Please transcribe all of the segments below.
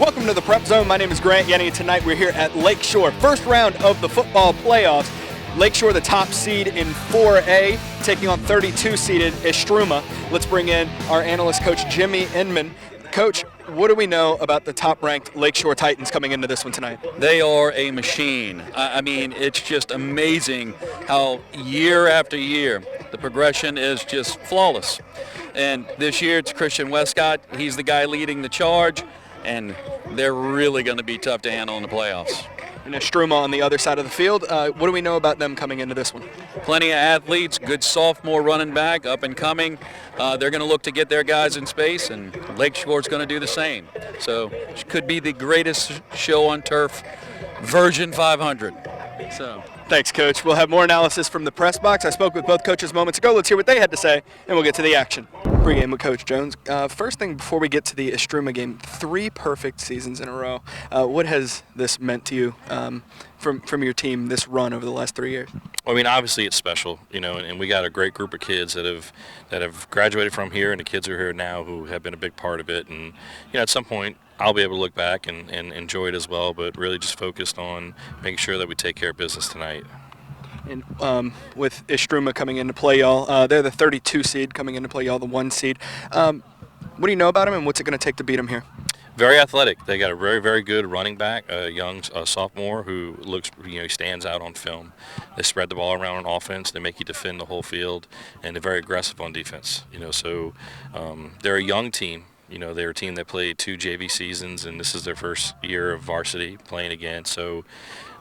Welcome to the Prep Zone. My name is Grant Yenny. Tonight we're here at Lakeshore. First round of the football playoffs. Lakeshore, the top seed in 4A, taking on 32-seeded Istrouma. Let's bring in our analyst coach, Jimmy Inman. Coach, what do we know about the top-ranked Lakeshore Titans coming into this one tonight? They are a machine. I mean, it's just amazing how year after year the progression is just flawless. And this year it's Christian Westcott. He's the guy leading the charge, and they're really going to be tough to handle in the playoffs. And Struma on the other side of the field. What do we know about them coming into this one? Plenty of athletes, good sophomore running back, up and coming. They're going to look to get their guys in space, and Lakeshore's going to do the same. So it could be the greatest show on turf, version 500. So. Thanks, Coach. We'll have more analysis from the press box. I spoke with both coaches moments ago. Let's hear what they had to say, and we'll get to the action. Pre-game with Coach Jones. First thing before we get to the Istrouma game, 3 perfect seasons in a row. What has this meant to you from your team, this run over the last 3 years? Well, I mean, obviously it's special, and we got a great group of kids that have graduated from here, and the kids who are here now who have been a big part of it. And at some point, I'll be able to look back and enjoy it as well, but really just focused on making sure that we take care of business tonight. And with Istrouma coming into play, y'all, they're the 32 seed coming into play, y'all the 1 seed. What do you know about them, and what's it going to take to beat them here? Very athletic. They got a very, very good running back, a young sophomore who looks, he stands out on film. They spread the ball around on offense. They make you defend the whole field, and they're very aggressive on defense. So they're a young team. They're a team that played 2 JV seasons, and this is their first year of varsity playing again. So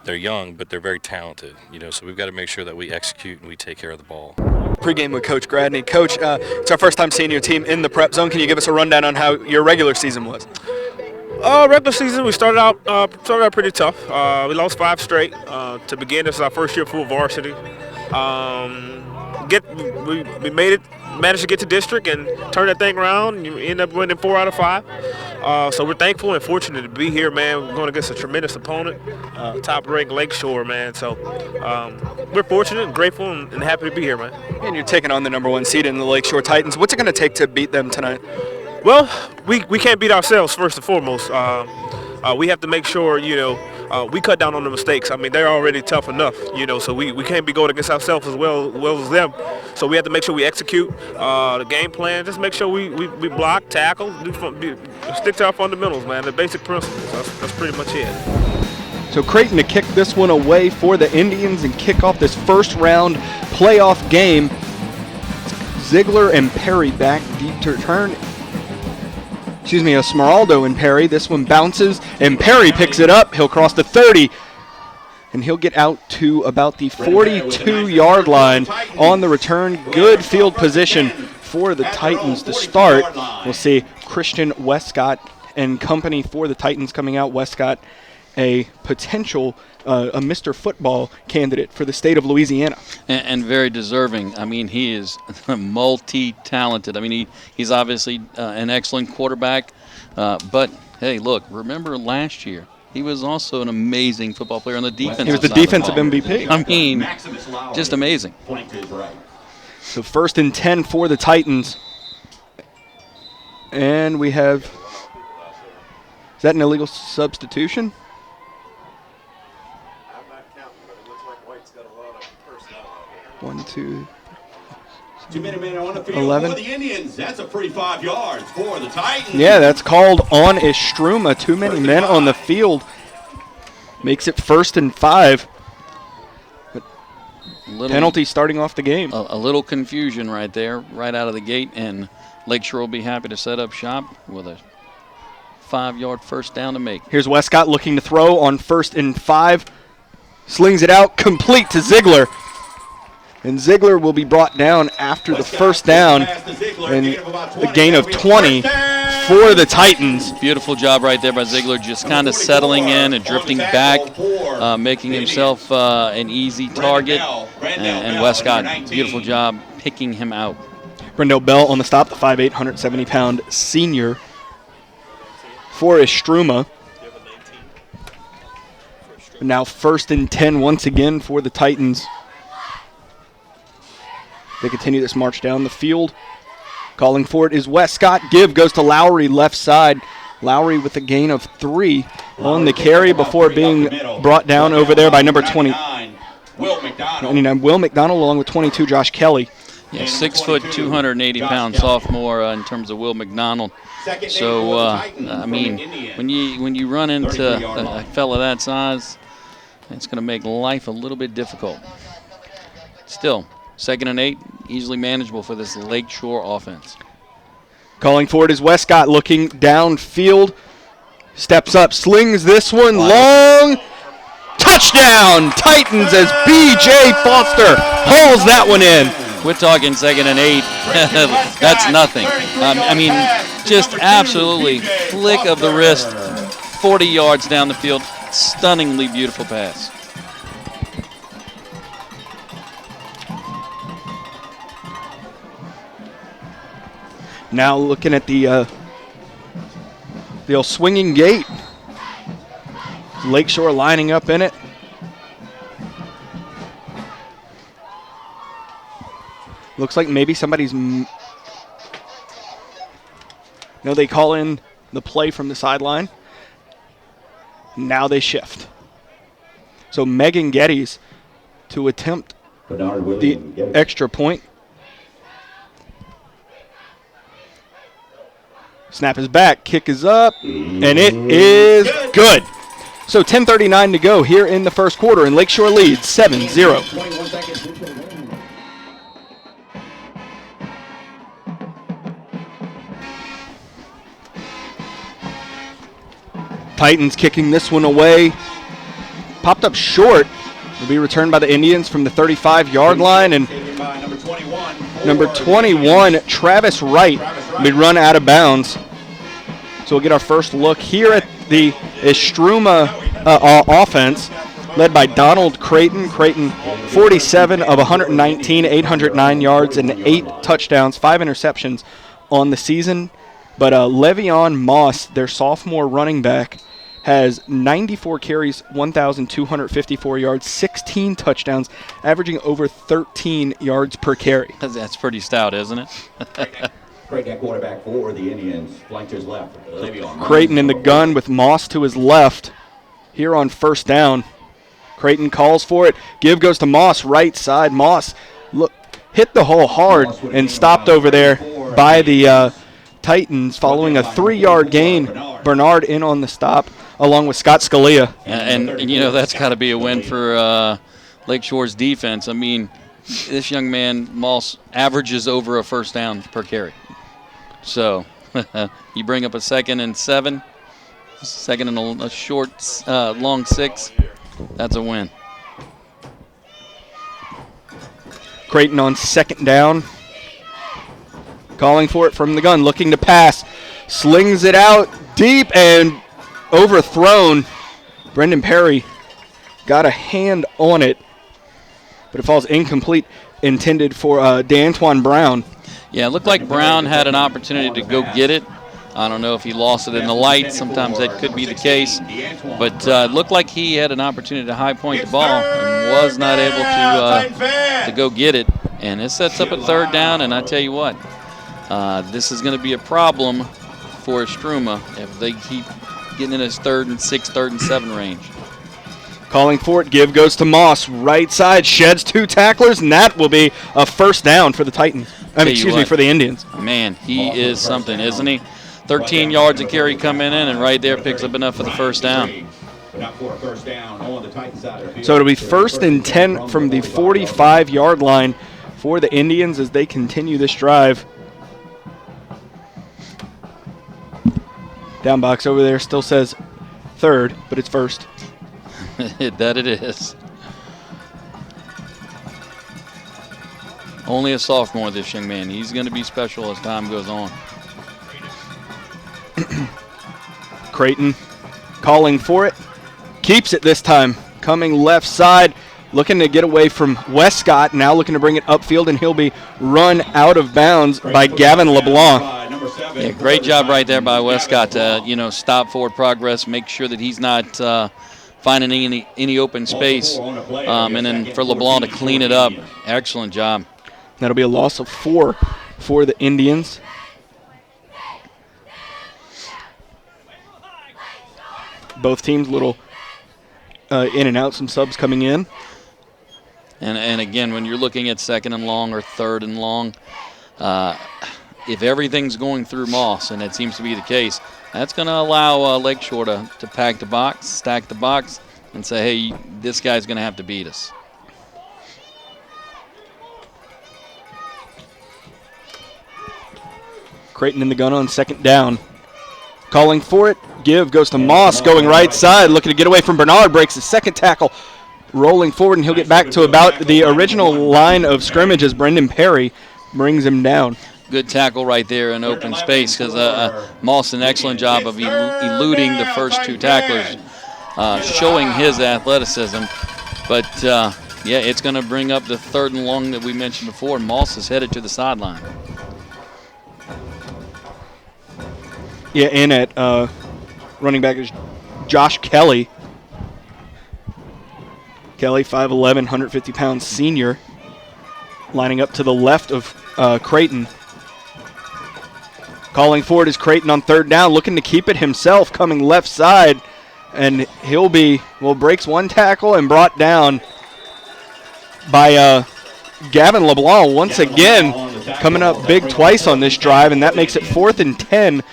they're young, but they're very talented. So we've got to make sure that we execute and we take care of the ball. Pre-game with Coach Gradney. Coach, it's our first time seeing your team in the Prep Zone. Can you give us a rundown on how your regular season was? Regular season, we started out pretty tough. We lost 5 straight to begin. This is our first year full varsity. We managed to get to district and turn that thing around. You end up winning 4 out of 5. So we're thankful and fortunate to be here, man. We're going against a tremendous opponent, top-ranked Lakeshore, man. So we're fortunate and grateful and happy to be here, man. And you're taking on the number 1 seed in the Lakeshore Titans. What's it going to take to beat them tonight? Well, we can't beat ourselves first and foremost. We have to make sure, we cut down on the mistakes. I mean, they're already tough enough, so we can't be going against ourselves as well as them. So we have to make sure we execute the game plan. Just make sure we block, tackle, stick to our fundamentals, man, the basic principles. That's pretty much it. So Creighton to kick this one away for the Indians and kick off this first round playoff game. Ziegler and Perry back deep to return. Smeraldo and Perry. This one bounces, and Perry picks it up. He'll cross the 30, and he'll get out to about the 42-yard line on the return. Good field position for the Titans to start. We'll see Christian Westcott and company for the Titans coming out. Westcott, a potential a Mr. Football candidate for the state of Louisiana. And very deserving. I mean, he is multi-talented. I mean, he's obviously an excellent quarterback. But, hey, look, remember last year, he was also an amazing football player on the defensive side. He was the defensive MVP. I mean, just amazing. So 1st and 10 for the Titans. And we have, is that an illegal substitution? 1, 2, 11. For the Indians, that's a pretty 5 yards for the Titans. Yeah, that's called on Istrouma. Too many men on the field. Makes it 1st and 5. Penalty starting off the game. A little confusion right there, right out of the gate, and Lakeshore will be happy to set up shop with a 5-yard first down to make. Here's Westcott looking to throw on 1st and 5. Slings it out, complete to Ziegler. And Ziegler will be brought down after the first down and a gain of 20 for the Titans. Beautiful job right there by Ziegler, just kind of settling in and drifting back, making himself an easy target. And Westcott, beautiful job picking him out. Brendel Bell on the stop, the 5'8", 170-pound senior for Istrouma. Now 1st and 10 once again for the Titans. They continue this march down the field. Calling for it is Westcott. Give goes to Lowry, left side. Lowry with a gain of 3 on the carry before being brought down over there by number 29, Will McDonald, along with 22, Josh Kelly. Yeah, 6 foot, 280 pound sophomore in terms of Will McDonald. So I mean, when you run into a fella that size, it's going to make life a little bit difficult. Still, 2nd and 8, easily manageable for this Lakeshore offense. Calling for it is Westcott, looking downfield, steps up, slings this one long. Touchdown, Titans, as B.J. Foster hauls that one in. We're talking 2nd and 8. That's nothing. I mean, just absolutely flick of the wrist, 40 yards down the field. Stunningly beautiful pass. Now looking at the old swinging gate. Lakeshore lining up in it. Looks like maybe somebody's... No, they call in the play from the sideline. Now they shift. So Megan Geddes to attempt the extra point. Snap is back, kick is up, and it is good. So 10:39 to go here in the first quarter, and Lakeshore leads 7-0. Titans kicking this one away. Popped up short. Will be returned by the Indians from the 35-yard line, and number 21, Travis Wright, will be run out of bounds. So we'll get our first look here at the Istrouma offense, led by Donald Creighton. Creighton, 47 of 119, 809 yards, and 8 touchdowns, 5 interceptions on the season. But Le'Veon Moss, their sophomore running back, has 94 carries, 1,254 yards, 16 touchdowns, averaging over 13 yards per carry. That's pretty stout, isn't it? Creighton quarterback for the Indians, flanked to his left. Creighton in the gun with Moss to his left here on first down. Creighton calls for it. Give goes to Moss, right side. Moss hit the hole hard and stopped over there by the Titans following a 3-yard gain. Bernard in on the stop, along with Scott Scalia. And you know, that's got to be a win for Lakeshore's defense. I mean, this young man, Moss, averages over a first down per carry. So you bring up a 2nd and 7, 2nd and a short, long 6. That's a win. Creighton on 2nd down. Calling for it from the gun, looking to pass. Slings it out deep and overthrown. Brendan Perry got a hand on it, but it falls incomplete, intended for D'Antoine Brown. Yeah, it looked like Brown had an opportunity to go get it. I don't know if he lost it in the light. Sometimes that could be the case. But it looked like he had an opportunity to high point the ball and was not able to go get it. And it sets up a 3rd down, and I tell you what, this is going to be a problem for Struma if they keep getting in his 3rd and 6, 3rd and 7 range. Calling for it, give goes to Moss, right side, sheds 2 tacklers, and that will be a first down for the Titans. For the Indians. Man, he is something, isn't he? 13 yards of carry coming in, and right there picks up enough for the first down. So it'll be 1st and 10 from the 45-yard line for the Indians as they continue this drive. Down box over there still says 3rd, but it's 1st. That it is. Only a sophomore, this young man. He's going to be special as time goes on. Creighton calling for it. Keeps it this time. Coming left side. Looking to get away from Westcott. Now looking to bring it upfield, and he'll be run out of bounds by Gavin LeBlanc. Yeah, great job right there by Westcott to, stop forward progress, make sure that he's not finding any open space, and then for LeBlanc to clean it up. Excellent job. That'll be a loss of 4 for the Indians. both teams, little in and out, some subs coming in. And again, when you're looking at second and long or third and long, if everything's going through Moss, and it seems to be the case, that's going to allow Lakeshore to pack the box, stack the box, and say, hey, this guy's going to have to beat us. Creighton in the gun on second down. Calling for it. Give goes to Moss, going right side, looking to get away from Bernard. Breaks his second tackle, rolling forward, and he'll get back to about the original line of scrimmage as Brendan Perry brings him down. Good tackle right there in open space because Moss did an excellent job of eluding the first two tacklers, showing his athleticism. But, yeah, it's going to bring up the third and long that we mentioned before. Moss is headed to the sideline. Yeah, in at running back is Josh Kelly. Kelly, 5'11", 150-pound senior, lining up to the left of Creighton. Calling for it is Creighton on third down, looking to keep it himself, coming left side, and he'll be, breaks one tackle and brought down by Gavin LeBlanc once again, coming up big twice on this drive, and that makes it 4th and 10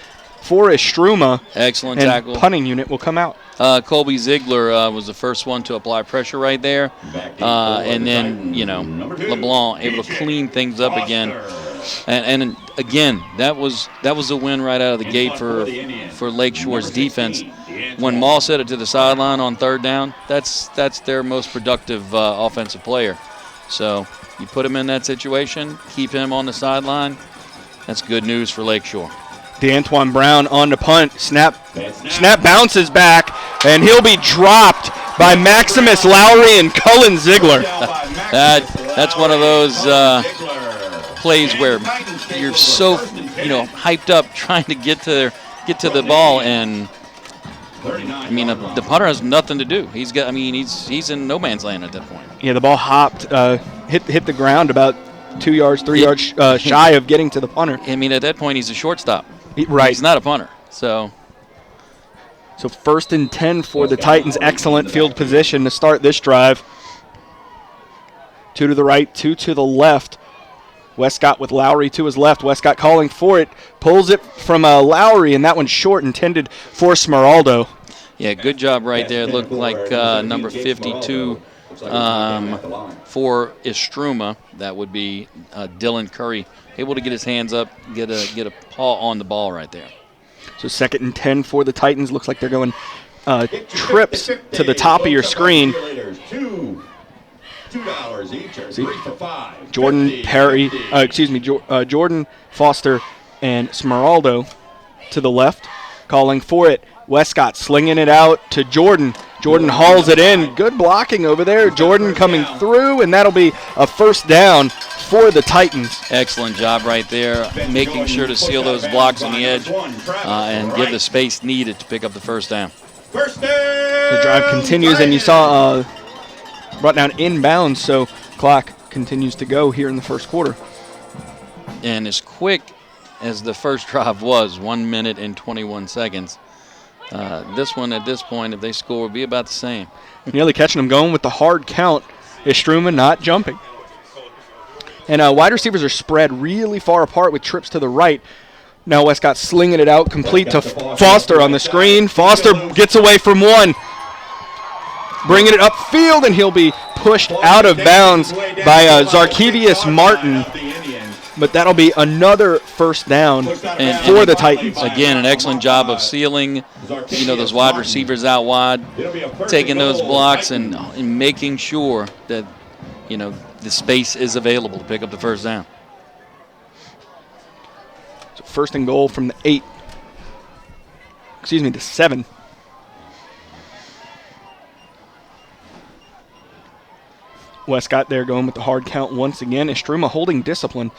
for Istrouma. Excellent and tackle. Punting unit will come out. Colby Ziegler was the first one to apply pressure right there. And then, LeBlanc able to clean things up again. And again, that was a win right out of the gate for Lakeshore's defense. When Moss headed to the sideline on third down, that's their most productive offensive player. So you put him in that situation, keep him on the sideline, that's good news for Lakeshore. DeAntoine Brown on the punt. Snap bounces back, and he'll be dropped by Maximus Lowry and Cullen Ziegler. That's one of those plays where you're so hyped up trying to get to the ball, and the punter has nothing to do. He's in no man's land at that point. Yeah, the ball hopped, hit the ground about 2 yards, 3 yards shy of getting to the punter. At that point, he's a shortstop. Right. He's not a punter. So 1st and 10 for the Titans. Excellent field position to start this drive. 2 to the right, 2 to the left. Westcott with Lowry to his left. Westcott calling for it. Pulls it from Lowry, and that one's short, intended for Smeraldo. Yeah, good job right there. It looked like number 52 for Istrouma. That would be Dylan Curry. Able to get his hands up, get a paw on the ball right there. So 2nd and 10 for the Titans. Looks like they're going trips to the top of your screen. $2 each or 3 for $5. Jordan Foster and Smeraldo to the left, calling for it. Westcott slinging it out to Jordan. Jordan hauls it in. Good blocking over there. Jordan coming through, and that'll be a first down for the Titans. Excellent job right there, making sure to seal those blocks on the edge and give the space needed to pick up the first down. The drive continues, and you saw brought down inbounds, so clock continues to go here in the first quarter. And as quick as the first drive was, 1 minute and 21 seconds, this one at this point, if they score, will be about the same. Nearly catching them going with the hard count. Istrouma not jumping. And wide receivers are spread really far apart with trips to the right. Now Westcott slinging it out, complete to Foster on the screen. Foster gets away from one. Bringing it upfield, and he'll be pushed out of bounds by Zarkevius Martin. But that'll be another first down for the Titans. Again, an excellent job of sealing, those wide receivers out wide, taking those blocks and making sure that, the space is available to pick up the first down. So 1st and goal from the 8. The 7. Westcott there going with the hard count once again. Istrouma holding discipline.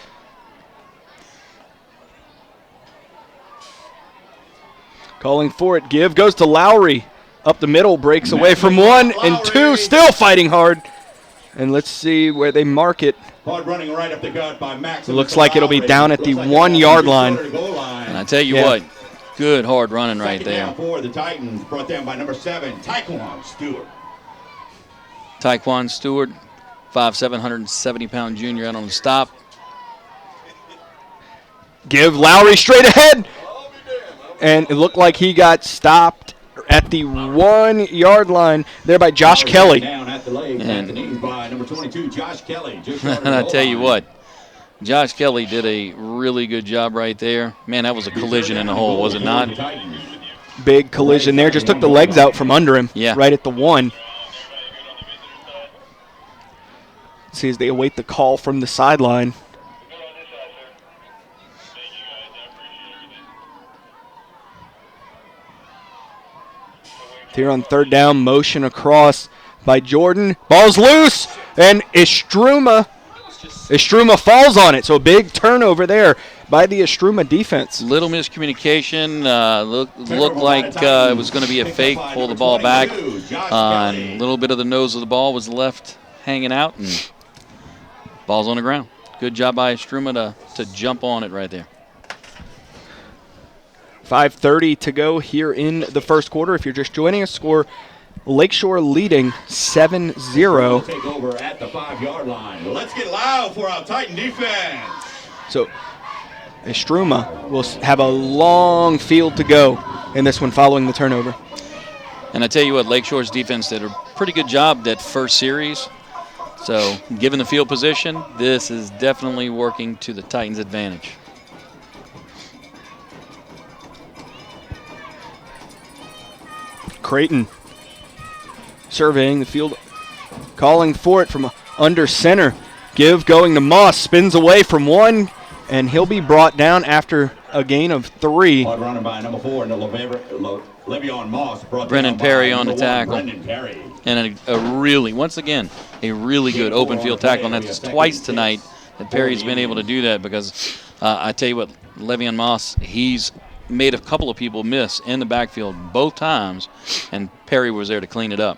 Calling for it. Give goes to Lowry. Up the middle, breaks away from 1 and 2. Still fighting hard. And let's see where they mark it. Running right up the gut by It looks like it'll be down at the 1 yard line. And I tell you what, Good hard running right Second there. down for the Titans, brought down by number 7, Taekwon Stewart. Taekwon Stewart, 5'7", 170-pound junior out on the stop. Give Lowry straight ahead. And it looked like he got stopped at the 1 yard line there by Josh Kelly. Down at the leg, at the knees by number 22, Josh Kelly. Just And I tell you what, Josh Kelly did a really good job right there. Man, that was a collision in the hole, was it not? Big collision there. Just took the legs out from under him. Yeah. Right at the 1. See as they await the call from the sideline. Here on third down, motion across by Jordan. Ball's loose, and Istrouma falls on it. So a big turnover there by the Istrouma defense. Little miscommunication. Looked like it was going to be a fake. Pull the ball back. A little bit of the nose of the ball was left hanging out, and ball's on the ground. Good job by Struma to jump on it right there. 5:30 to go here in the first quarter. If you're just joining us, score Lakeshore leading 7-0. Take over at the 5 yard line. Let's get loud for our Titan defense. So Struma will have a long field to go in this one following the turnover. And I tell you what, Lakeshore's defense did a pretty good job that first series. So given the field position, this is definitely working to the Titans' advantage. Creighton surveying the field, calling for it from under center. Give going to Moss, spins away from 1, and he'll be brought down after a gain of 3. Hard running by number 4, Le'Veon Moss. Brennan Perry on the tackle. Brendan Perry. And a really good open field tackle. And that's twice tonight that Perry's been able to do that because I tell you what, Le'Veon Moss, he's made a couple of people miss in the backfield both times, and Perry was there to clean it up.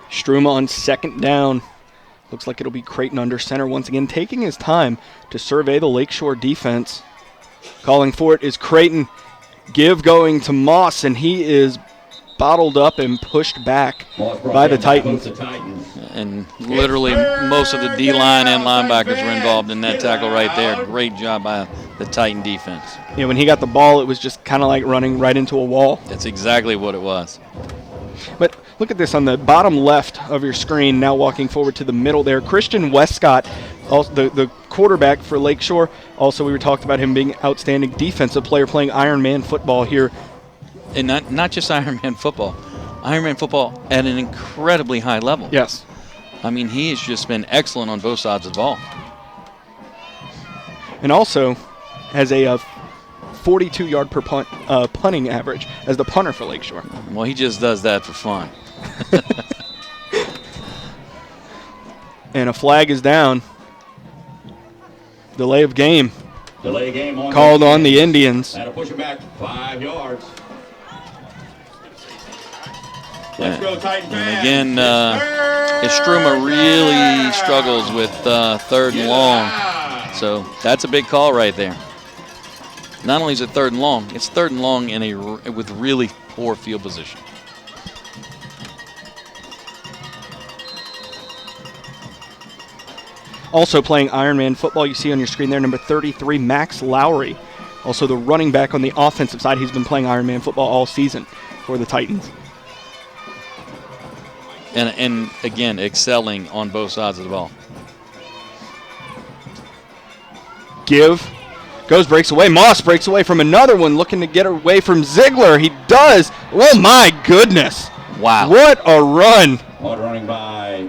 Struma on second down. Looks like it'll be Creighton under center once again, taking his time to survey the Lakeshore defense. Calling for it is Creighton. Give going to Moss, and he is bottled up and pushed back by the Titans. And literally most of the D-line and linebackers were involved in that tackle right there. Great job by the Titan defense. Yeah, when he got the ball, it was just kind of like running right into a wall. That's exactly what it was. But look at this on the bottom left of your screen, now walking forward to the middle there. Christian Westcott, also the quarterback for Lakeshore. Also, we were talking about him being outstanding defensive player playing Ironman football here. And not just Ironman football at an incredibly high level. Yes. I mean, he has just been excellent on both sides of the ball. And also has a 42-yard per punting average as the punter for Lakeshore. Well, he just does that for fun. And a flag is down. Delay of game. Delay game on called on the Indians. That'll push him back 5 yards. Let's go, Titan fans. And again, Istrouma really struggles with third and long. So that's a big call right there. Not only is it third and long, it's third and long with really poor field position. Also playing Ironman football, you see on your screen there, number 33, Max Lowry. Also the running back on the offensive side. He's been playing Ironman football all season for the Titans. And again, excelling on both sides of the ball. Give. Goes, breaks away. Moss breaks away from another one, looking to get away from Ziegler. He does. Oh, my goodness. Wow. What a run. Hard running by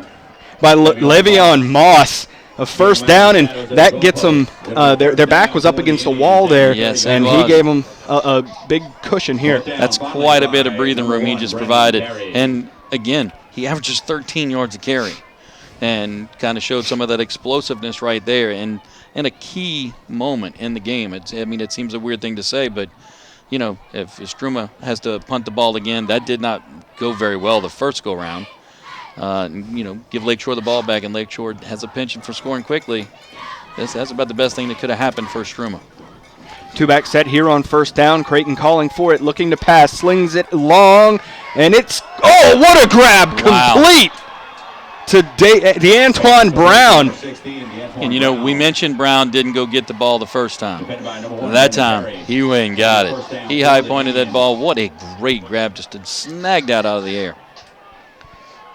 Le'Veon Moss. A first down, and that gets them. Their back was up against the wall there. Yes, and he gave them a big cushion here. That's quite a bit of breathing room he just provided. And again, he averages 13 yards a carry, and kind of showed some of that explosiveness right there. And a key moment in the game. It seems a weird thing to say, but you know, if Struma has to punt the ball again, that did not go very well the first go round. Give Lakeshore the ball back, and Lakeshore has a penchant for scoring quickly. That's about the best thing that could have happened for Struma. Two-back set here on first down. Creighton calling for it, looking to pass, slings it long, and it's, oh, what a grab, Wow. complete to DeAntoine Brown. And, you know, we mentioned Brown didn't go get the ball the first time. That time, he went and got it. He high-pointed that ball. What a great grab, just to snag that out of the air.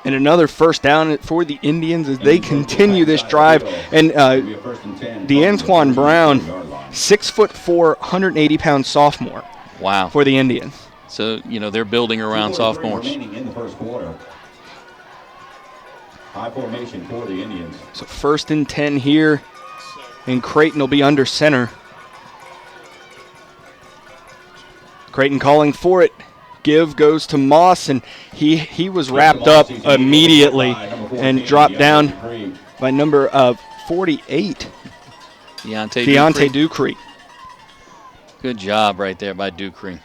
And another first down for the Indians as they continue this drive. And DeAntoine Brown, 6'4", 180-pound sophomore. Wow. For the Indians. So, you know, they're building around sophomores. High formation for the Indians. So 1st and 10 here, and Creighton will be under center. Creighton calling for it. Give goes to Moss, and he was wrapped up immediately and dropped down by number 48, Deontay Ducree. Good job right there by Ducree.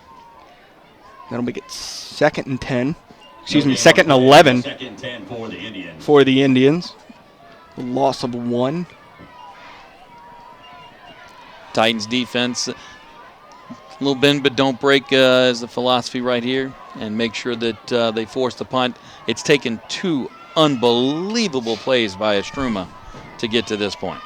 That'll make it 2nd and 10. Excuse me, 2nd and 11 for the Indians. A loss of 1. Titans defense, a little bend but don't break is the philosophy right here, and make sure that they force the punt. It's taken 2 unbelievable plays by Istrouma to get to this point.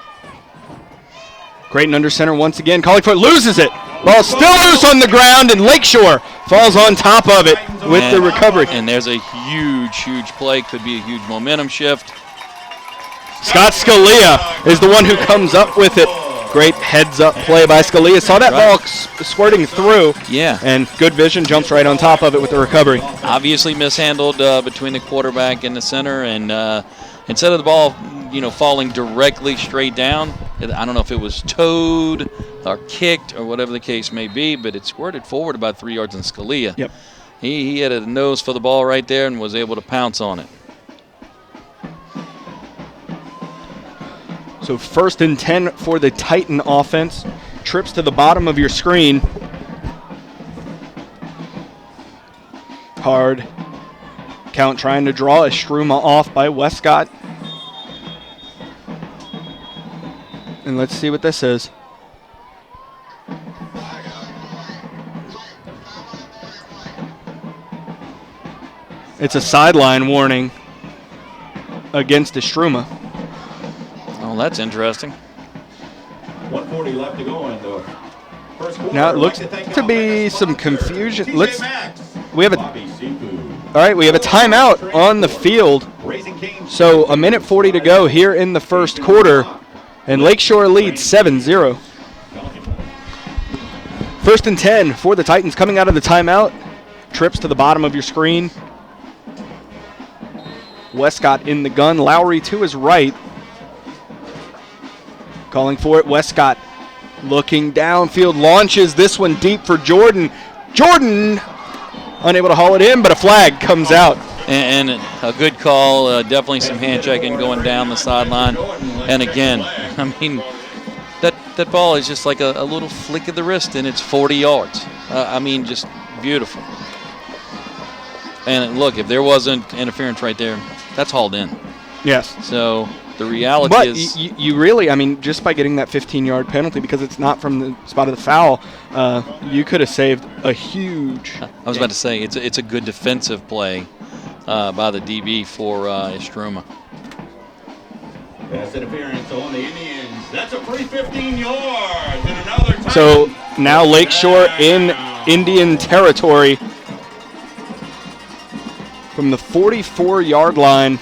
Creighton under center once again, calling for it, loses it. Ball still loose on the ground, and Lakeshore falls on top of it with the recovery. And there's a huge play, could be a huge momentum shift. Scott Scalia is the one who comes up with it. Great heads-up play by Scalia. Saw that ball squirting through. Yeah. And good vision, jumps right on top of it with the recovery. Obviously mishandled between the quarterback and the center, and instead of the ball, you know, falling directly straight down, I don't know if it was towed or kicked or whatever the case may be, but it squirted forward about 3 yards, and Scalia. Yep. He had a nose for the ball right there and was able to pounce on it. So 1st and 10 for the Titan offense. Trips to the bottom of your screen. Hard count trying to draw a Struma off by Westcott. And let's see what this is. It's a sideline warning against Istrouma. Oh, that's interesting. 1:40 left to go in the first quarter. Now it looks to be some confusion. We have a timeout on the field. So 1:40 to go here in the first quarter, and Lakeshore leads 7-0. 1st and 10 for the Titans coming out of the timeout. Trips to the bottom of your screen. Westcott in the gun. Lowry to his right. Calling for it, Westcott looking downfield, launches this one deep for Jordan. Jordan unable to haul it in, but a flag comes out. And a good call, definitely some hand checking going down the sideline. And again, I mean, that ball is just like a little flick of the wrist, and it's 40 yards. I mean, just beautiful. And look, if there wasn't interference right there, that's hauled in. Yes. So the reality is, but you really, I mean, just by getting that 15-yard penalty, because it's not from the spot of the foul, you could have saved a huge. I was about to say, it's a good defensive play by the DB for Istrouma. Pass interference on the Indians. That's a free 15 yards and another time. So now Lakeshore in Indian territory from the 44-yard line.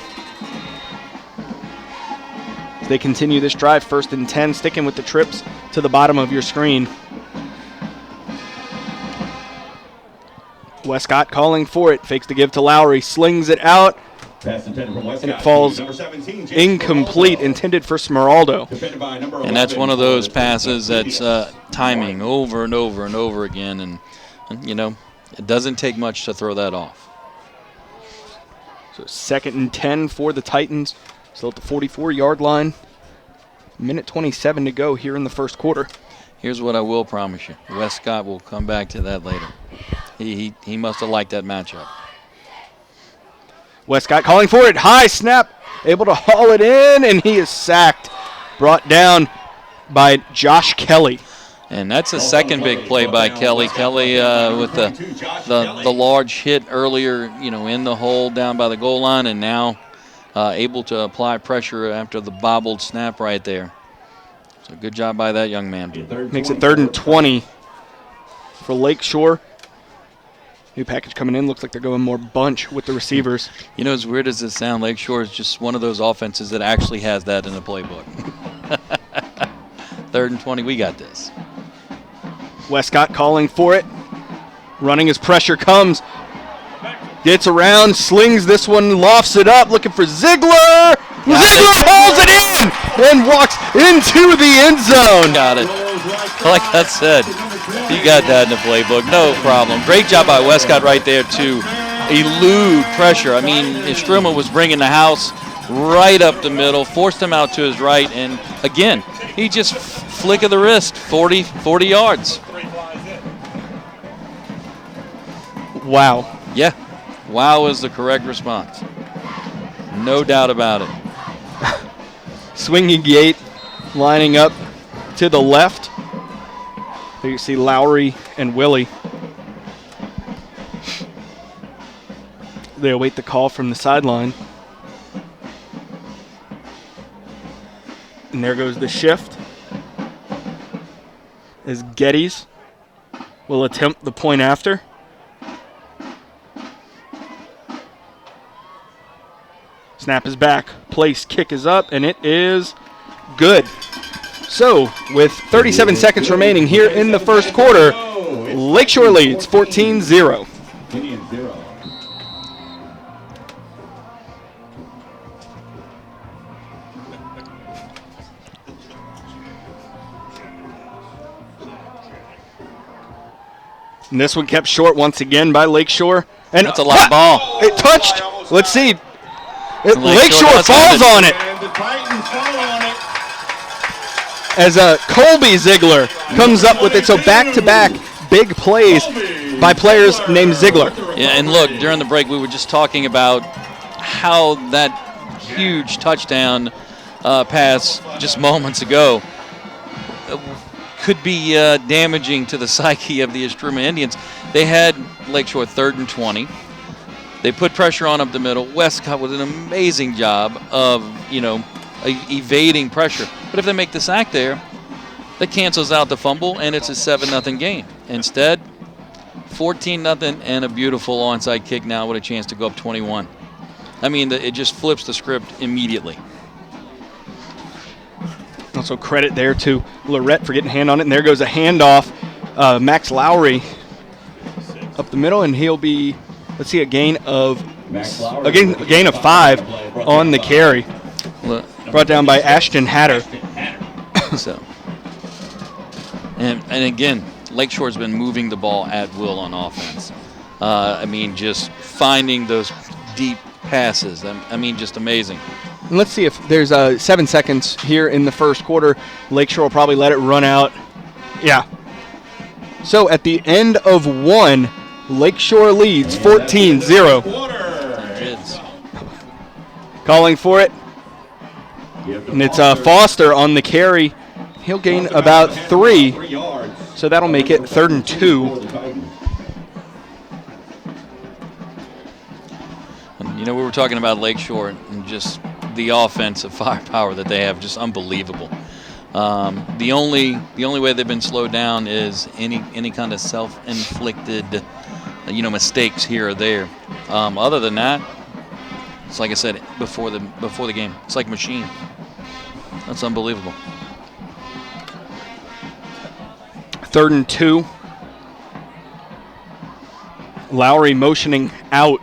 They continue this drive, 1st and 10, sticking with the trips to the bottom of your screen. Westcott calling for it, fakes the give to Lowry, slings it out, and it falls incomplete, intended for Smeraldo. And that's one of those passes that's timing over and over and over again, and you know, it doesn't take much to throw that off. So 2nd and 10 for the Titans. Still at the 44-yard line. 1:27 to go here in the first quarter. Here's what I will promise you. Westcott will come back to that later. He must have liked that matchup. Westcott calling for it. High snap. Able to haul it in, and he is sacked. Brought down by Josh Kelly. And that's a second big play by Kelly. Kelly with the large hit earlier, in the hole down by the goal line, and now able to apply pressure after the bobbled snap right there. So good job by that young man. Makes it 3rd and 20 for Lakeshore. New package coming in. Looks like they're going more bunch with the receivers. As weird as this sounds, Lakeshore is just one of those offenses that actually has that in the playbook. 3rd and 20, we got this. Westcott calling for it. Running as pressure comes. Gets around, slings this one, lofts it up, looking for Ziegler. Ziegler hauls it in and walks into the end zone. Got it. Like I said, you got that in the playbook, no problem. Great job by Westcott right there to elude pressure. I mean, Struma was bringing the house right up the middle, forced him out to his right, and again, he just flick of the wrist, 40 yards. Wow. Yeah, wow is the correct response. No doubt about it. Swinging gate, lining up to the left. There you see Lowry and Willie. They await the call from the sideline. And there goes the shift. As Geddes will attempt the point after. Snap is back. Place kick is up, and it is good. So, with 37 seconds remaining here in the first quarter, Lakeshore leads 14-0. And this one kept short once again by Lakeshore. And that's a live ball. It touched. Let's see. Lakeshore falls on it. As Colby Ziegler comes up with it. So back-to-back big plays by players named Ziegler. Yeah, and look, during the break we were just talking about how that huge touchdown pass just moments ago could be damaging to the psyche of the Istrouma Indians. They had Lakeshore 3rd and 20. They put pressure on up the middle. Westcott with an amazing job of, evading pressure. But if they make the sack there, that cancels out the fumble, and it's a 7-0 game. Instead, 14-0 and a beautiful onside kick now with a chance to go up 21. I mean, it just flips the script immediately. Also credit there to Lorette for getting a hand on it. And there goes a handoff. Max Lowry up the middle, and he'll be, let's see, a gain of 5 on the carry. Brought down by Ashton Hatter. So, and again, Lakeshore's been moving the ball at will on offense. Just finding those deep passes. Just amazing. And let's see if there's 7 seconds here in the first quarter. Lakeshore will probably let it run out. Yeah. So at the end of 1, Lakeshore leads 14-0. Calling for it. And it's Foster on the carry. He'll gain about 3. So that'll make it 3rd and 2. We were talking about Lakeshore and just the offensive firepower that they have, just unbelievable. The only way they've been slowed down is any kind of self-inflicted, mistakes here or there. Other than that, it's like I said before the game. It's like a machine. That's unbelievable. 3rd and 2. Lowry motioning out.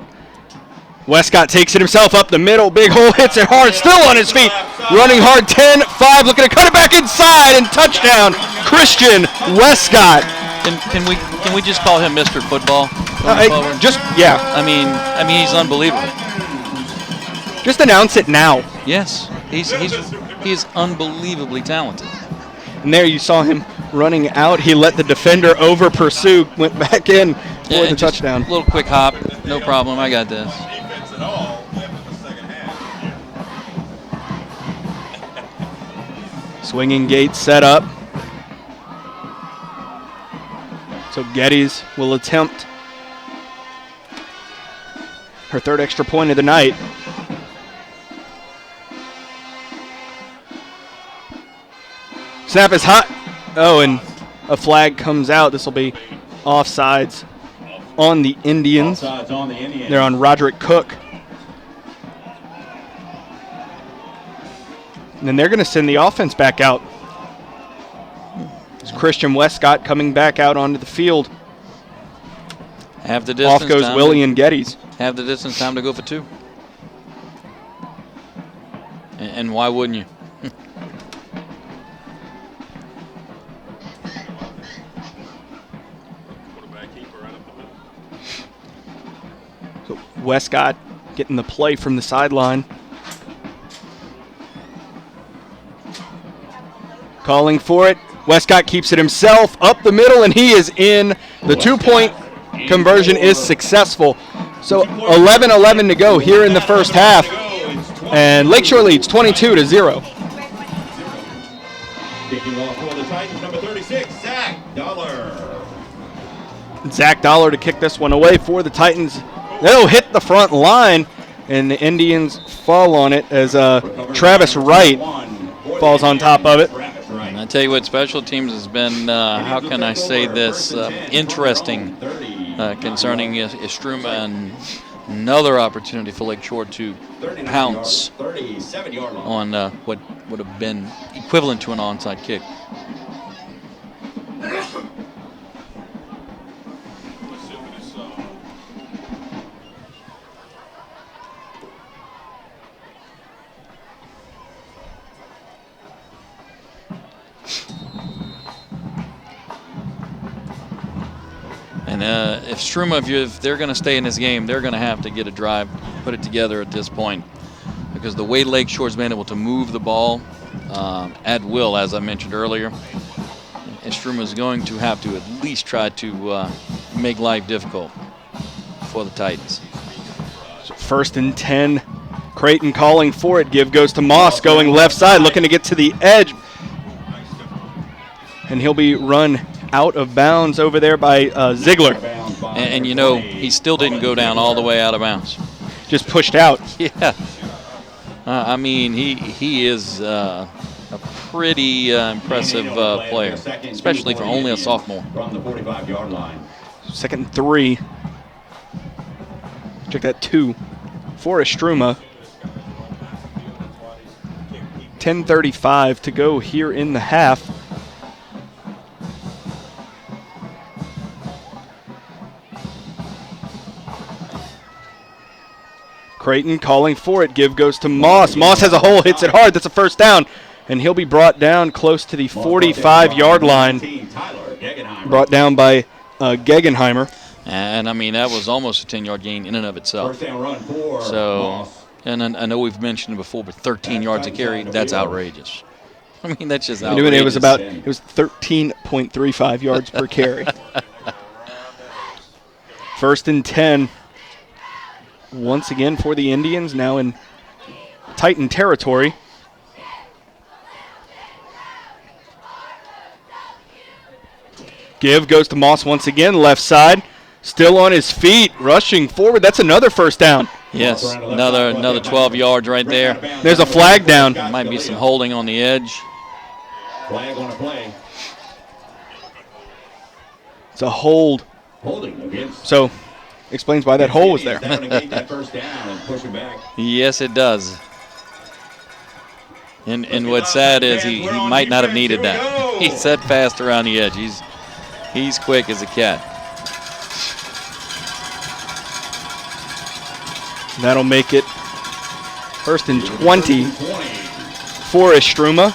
Westcott takes it himself up the middle. Big hole, hits it hard, still on his feet. Running hard, 10-5, looking to cut it back inside, and touchdown, Christian Westcott. Can we just call him Mr. Football? Yeah. I mean, he's unbelievable. Just announce it now. Yes, he's unbelievably talented. And there you saw him running out. He let the defender over pursue, went back in for the touchdown. A little quick hop, no problem. I got this. Swinging gate set up. So Geddes will attempt her third extra point of the night. Snap is hot. Oh, and a flag comes out. This will be offsides on the Indians. Offsides on the Indians. They're on Roderick Cook. And then they're going to send the offense back out. It's Christian Westcott coming back out onto the field. Have the distance. Off goes Willie and Geddes. Have the distance, time to go for two. And why wouldn't you? So Westcott getting the play from the sideline. Calling for it. Westcott keeps it himself up the middle, and he is in. The 2-point conversion is successful. So 11-11 to go here in the first half. And Lakeshore leads 22-0. Kicking off for the Titans, number 36, Zach Dollar. Zach Dollar to kick this one away for the Titans. They'll hit the front line, and the Indians fall on it as Travis Wright falls on top of it. And I tell you what, special teams has been, how can I say this, interesting concerning Istrouma, and another opportunity for Lakeshore to pounce on what would have been equivalent to an onside kick. And if Struma, if they're going to stay in this game, they're going to have to get a drive, put it together at this point, because the way Lakeshore's been able to move the ball at will, as I mentioned earlier, and Struma's going to have to at least try to make life difficult for the Titans. So 1st and 10. Creighton calling for it. Give goes to Moss, going left side, looking to get to the edge. And he'll be run out of bounds over there by Ziegler. And you know, he still didn't go down all the way out of bounds. Just pushed out. Yeah. I mean, he is a pretty impressive player, especially for only a sophomore. From the 45-yard line. 2nd and 3. Check that 2 for Istrouma. 10:35 to go here in the half. Creighton calling for it. Give goes to Moss. Moss has a hole, hits it hard. That's a first down. And he'll be brought down close to the 45-yard line. Brought down by Gegenheimer. And I mean, that was almost a 10-yard gain in and of itself. First down run for So, Moss. and I know we've mentioned it before, but 13 yards a carry, that's outrageous. I mean, that's just outrageous. It was 13.35 yards per carry. 1st and 10. Once again for the Indians, now in Titan territory. Give goes to Moss once again, left side. Still on his feet, rushing forward. That's another first down. Yes, another 12 yards right there. There's a flag down. Might be some holding on the edge. Flag on a play. It's a hold. Holding against. So, explains why that hole was there. That first down and push it back. Yes, it does. And what's sad is he might not have needed that. He set fast around the edge. He's quick as a cat. That'll make it 1st and 20 for Istrouma.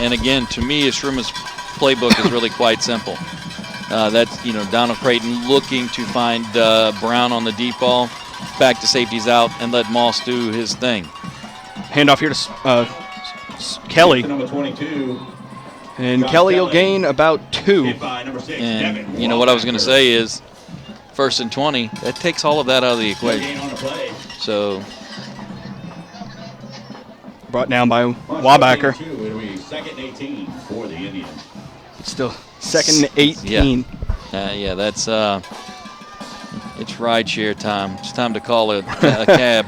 And again, to me, Istruma's playbook is really quite simple. That's, Donald Creighton looking to find Brown on the deep ball, back to safeties out, and let Moss do his thing. Handoff here to Kelly. Number 22. And Kelly will gain about 2. And you know what I was going to say is 1st and 20, that takes all of that out of the equation. So Brought down by Wabacker. It'll be second and 18 for the Indians. Still second and 18. Yeah, that's it's ride share time. It's time to call it a cab.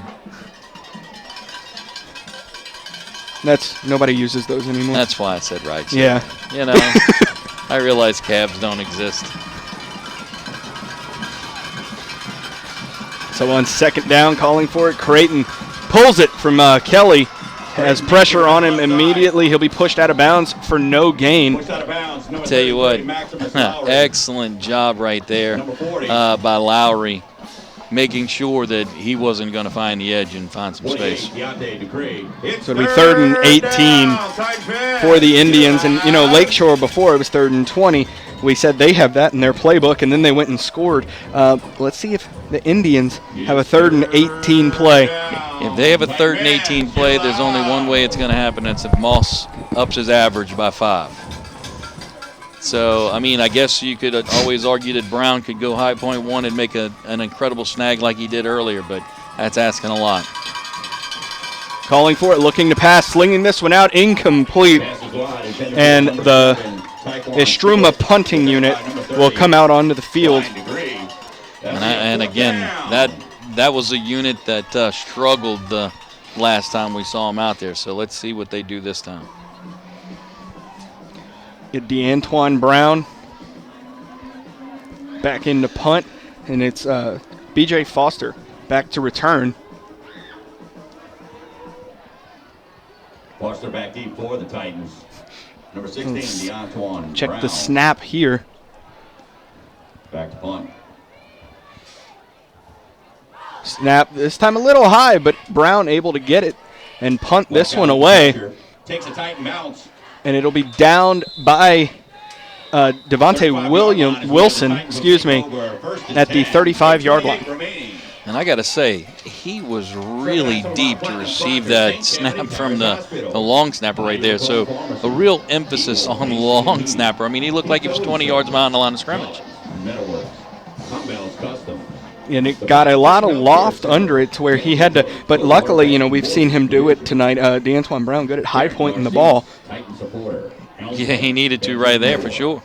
Nobody uses those anymore. That's why I said ride share. Yeah. You know, I realize cabs don't exist. So on second down, calling for it, Creighton pulls it from Kelly. Has pressure on him immediately. He'll be pushed out of bounds for no gain. Tell you what, excellent job right there by Lowry, making sure that he wasn't going to find the edge and find some space. So it'll be third and 18 for the Indians. And, you know, Lakeshore before it was third and 20. We said they have that in their playbook, and then they went and scored. Let's see if the Indians have a third and 18 play. If they have a third and 18 play, there's only one way it's going to happen. That's if Moss ups his average by 5. So, I mean, I guess you could always argue that Brown could go high point one and make an incredible snag like he did earlier, but that's asking a lot. Calling for it, looking to pass, slinging this one out, incomplete. And the Istrouma punting unit will come out onto the field. And again, that was a unit that struggled the last time we saw him out there. So let's see what they do this time. Get DeAntoine Brown back into punt, and it's B.J. Foster back to return. Foster back deep for the Titans. Number 16, DeAntoine Check Brown. the snap here. Back to punt. Snap this time a little high, but Brown able to get it and punt this one away. Takes a Titan bounce. And it'll be downed by Devontae Wilson, at the 35-yard line. And I got to say, he was really deep to receive that snap from the long snapper right there. So a real emphasis on the long snapper. I mean, he looked like he was 20 yards behind the line of scrimmage. And it got a lot of loft under it to where he had to, but luckily, you know, we've seen him do it tonight. DeAntoine Brown good at high pointing the ball. Yeah, he needed to right there for sure.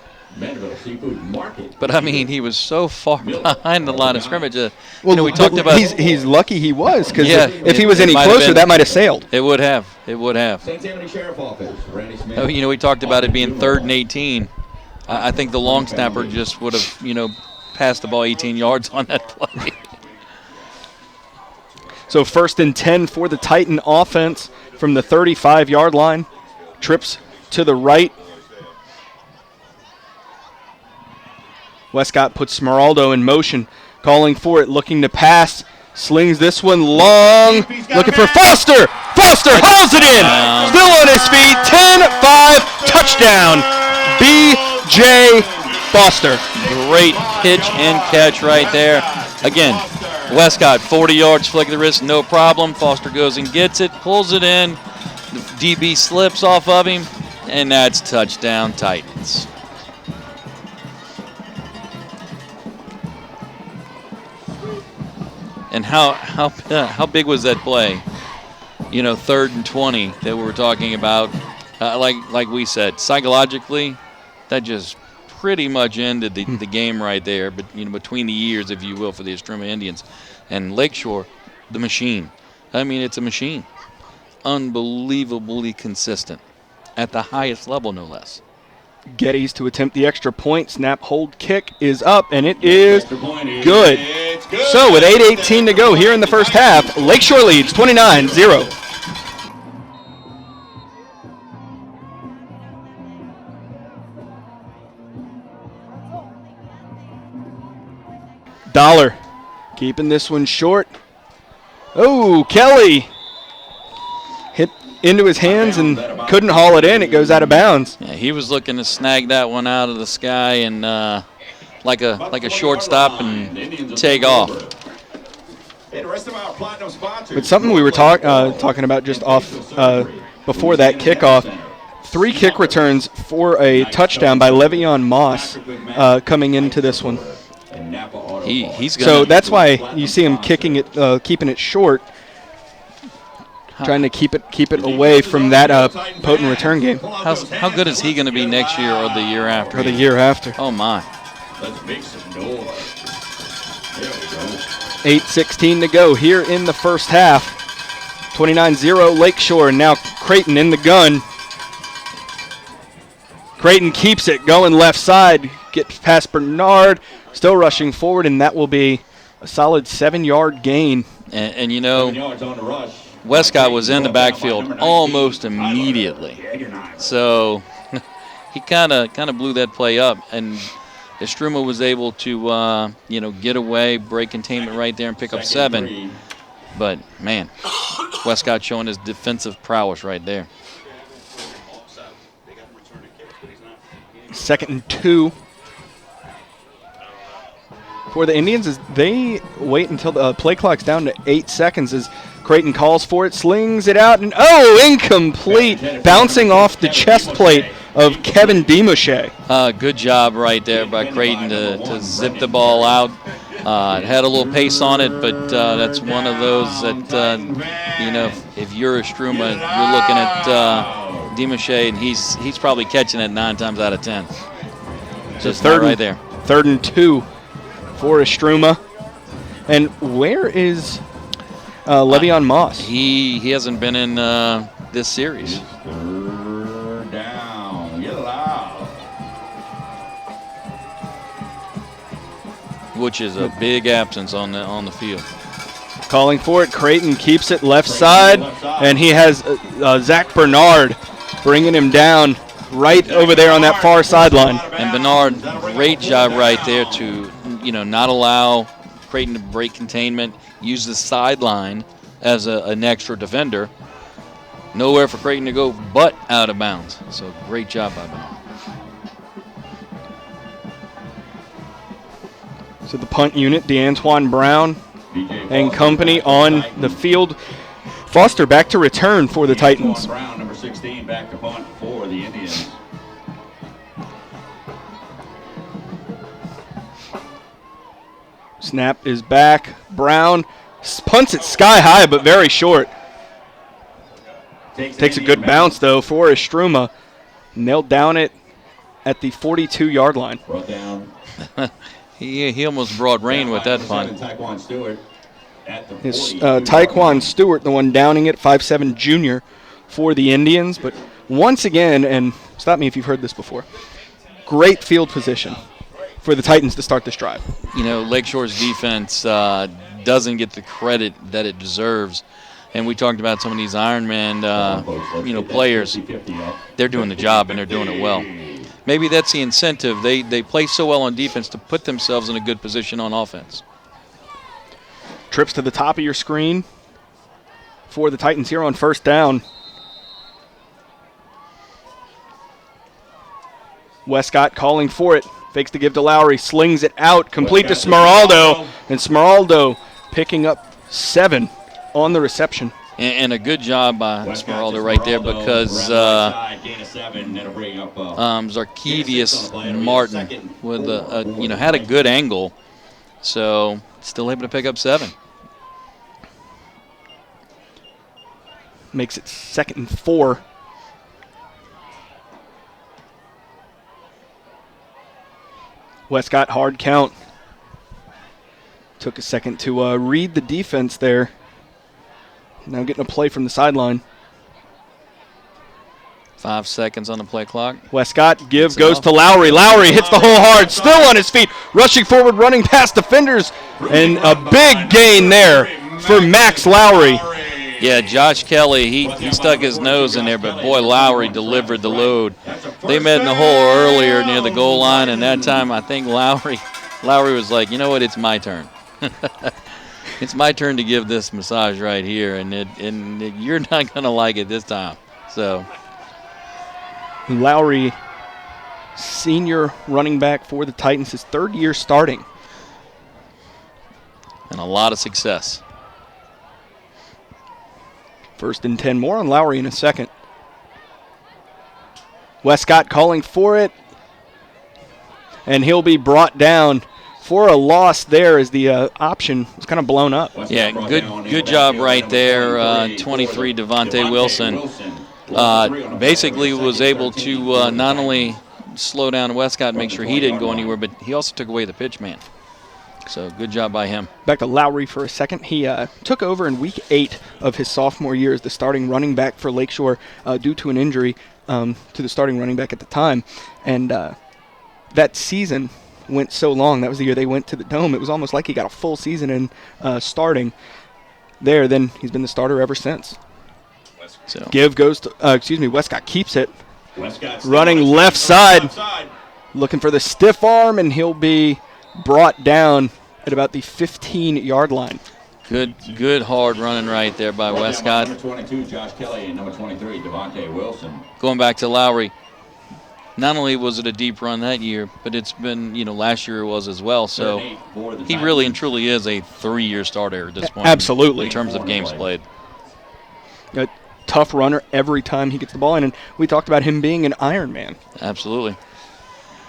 But I mean, he was so far behind the line of scrimmage. You know, we talked about he's lucky he was, because yeah, if he was any closer, that might have sailed. It would have. It would have. Oh, you know, we talked about it being third and 18. I think the long snapper just would have, you know, passed the ball 18 yards on that play. So first and 10 for the Titan offense from the 35-yard line. Trips to the right. Westcott puts Smeraldo in motion, calling for it, looking to pass. Slings this one long, looking for Foster. Foster hauls it in. Still on his feet. 10-5 touchdown. B.J. Foster. Great pitch and catch right there. Again, Westcott, 40 yards, flick of the wrist, no problem. Foster goes and gets it, pulls it in. The DB slips off of him, and that's touchdown Titans. And how big was that play? You know, third and 20 that we were talking about. Like we said, psychologically, that just pretty much ended the game right there. But you know, between the years, if you will, for the Struma Indians and Lakeshore, the machine. I mean, it's a machine, unbelievably consistent at the highest level, no less. Geddes to attempt the extra point. Snap, hold, kick is up, and it is good. So with 8:18 to go here in the first half, Lakeshore leads 29-0. Dollar keeping this one short. Oh, Kelly hit into his hands and couldn't haul it in. It goes out of bounds. Yeah, he was looking to snag that one out of the sky and like a shortstop and take off. But something we were talking about just off before that kickoff, 3 kick returns for a touchdown by Le'Veon Moss coming into this one. He's so that's why you see him kicking it, keeping it short. trying to keep it away from that potent return game. How good is he going to be next year or the year after? Or the year after. Oh, my. Let's make some noise. There we go. 8:16 to go here in the first half. 29-0 Lakeshore, and now Creighton in the gun. Creighton keeps it going left side, gets past Bernard, still rushing forward, and that will be a solid 7-yard gain. And you know, 7 yards on the rush. Westcott was in the backfield almost immediately. So he kind of blew that play up, and Istrouma was able to get away, break containment right there, and pick up 7. But man, Westcott showing his defensive prowess right there. 2nd and 2 for the Indians as they wait until the play clock's down to 8 seconds as Creighton calls for it, slings it out, and incomplete, bouncing off the chest plate of Kevin Demouche. Good job right there by Creighton to zip the ball out. It had a little pace on it, but that's one of those that, if you're Struma, you're looking at Demouche, and he's probably catching it 9 times out of 10. Just right there. 3rd and 2 for Struma. And where is Le'Veon Moss? He hasn't been in this series. 3rd down. Get allowed. Which is a big absence on the field. Calling for it, Creighton keeps it left side, and he has Zach Bernard bringing him down right over there on that far sideline. And Bernard, great job right there to not allow Creighton to break containment, use the sideline as an extra defender. Nowhere for Creighton to go but out of bounds. So great job by Bernard. So the punt unit, DeAntoine Brown and company on the field. Foster back to return for the Titans. Brown, number 16, back to punt for the Indians. Snap is back. Brown punts it sky high, but very short. Takes a good bounce, though, for Istrouma. Nailed down it at the 42-yard line. Brought down. He almost brought rain with that punt. Taekwon Stewart at the It's 40. Taekwon Stewart, the one downing it, 5'7" junior for the Indians. But once again, and stop me if you've heard this before, great field position for the Titans to start this drive. Lakeshore's defense doesn't get the credit that it deserves. And we talked about some of these Ironman, players. They're doing the job, and they're doing it well. Maybe that's the incentive. They play so well on defense to put themselves in a good position on offense. Trips to the top of your screen for the Titans here on 1st down. Westcott calling for it. Fakes to give to Lowry. Slings it out. Complete to Smeraldo. And Smeraldo picking up 7 on the reception. And a good job by Smeraldo right there because Zarkevius Martin with had a good angle, so still able to pick up 7. Makes it 2nd and 4. Westcott hard count. Took a second to read the defense there. Now getting a play from the sideline. 5 seconds on the play clock. Westcott goes to Lowry. Lowry hits the hole hard, still on his feet, rushing forward, running past defenders, and a big gain there for Max Lowry. Yeah, Josh Kelly, he stuck his nose in there, but boy, Lowry delivered the load. They met in the hole earlier near the goal line, and that time I think Lowry was like, you know what, it's my turn. It's my turn to give this massage right here, and you're not going to like it this time. So Lowry, senior running back for the Titans, his 3rd year starting. And a lot of success. 1st and 10. More on Lowry in a second. Westcott calling for it, and he'll be brought down for a loss there as the option was kind of blown up. Yeah, good job right there. 23, Devontae Wilson. Basically was able to not only slow down Westcott and make sure he didn't go anywhere, but he also took away the pitch man. So good job by him. Back to Lowry for a second. He took over in week 8 of his sophomore year as the starting running back for Lakeshore due to an injury to the starting running back at the time. And that season went so long. That was the year they went to the Dome. It was almost like he got a full season in starting there. Then he's been the starter ever since. So Give goes to, Westcott keeps it. Running left side, looking for the stiff arm, and he'll be brought down at about the 15-yard line. Good hard running right there by Westcott. Number 22, Josh Kelly, and number 23, Devontae Wilson. Going back to Lowry, not only was it a deep run that year, but it's been, last year it was as well. So he really and truly is a 3-year starter at this point. Absolutely. In terms of games played. A tough runner every time he gets the ball in, and we talked about him being an Iron Man. Absolutely.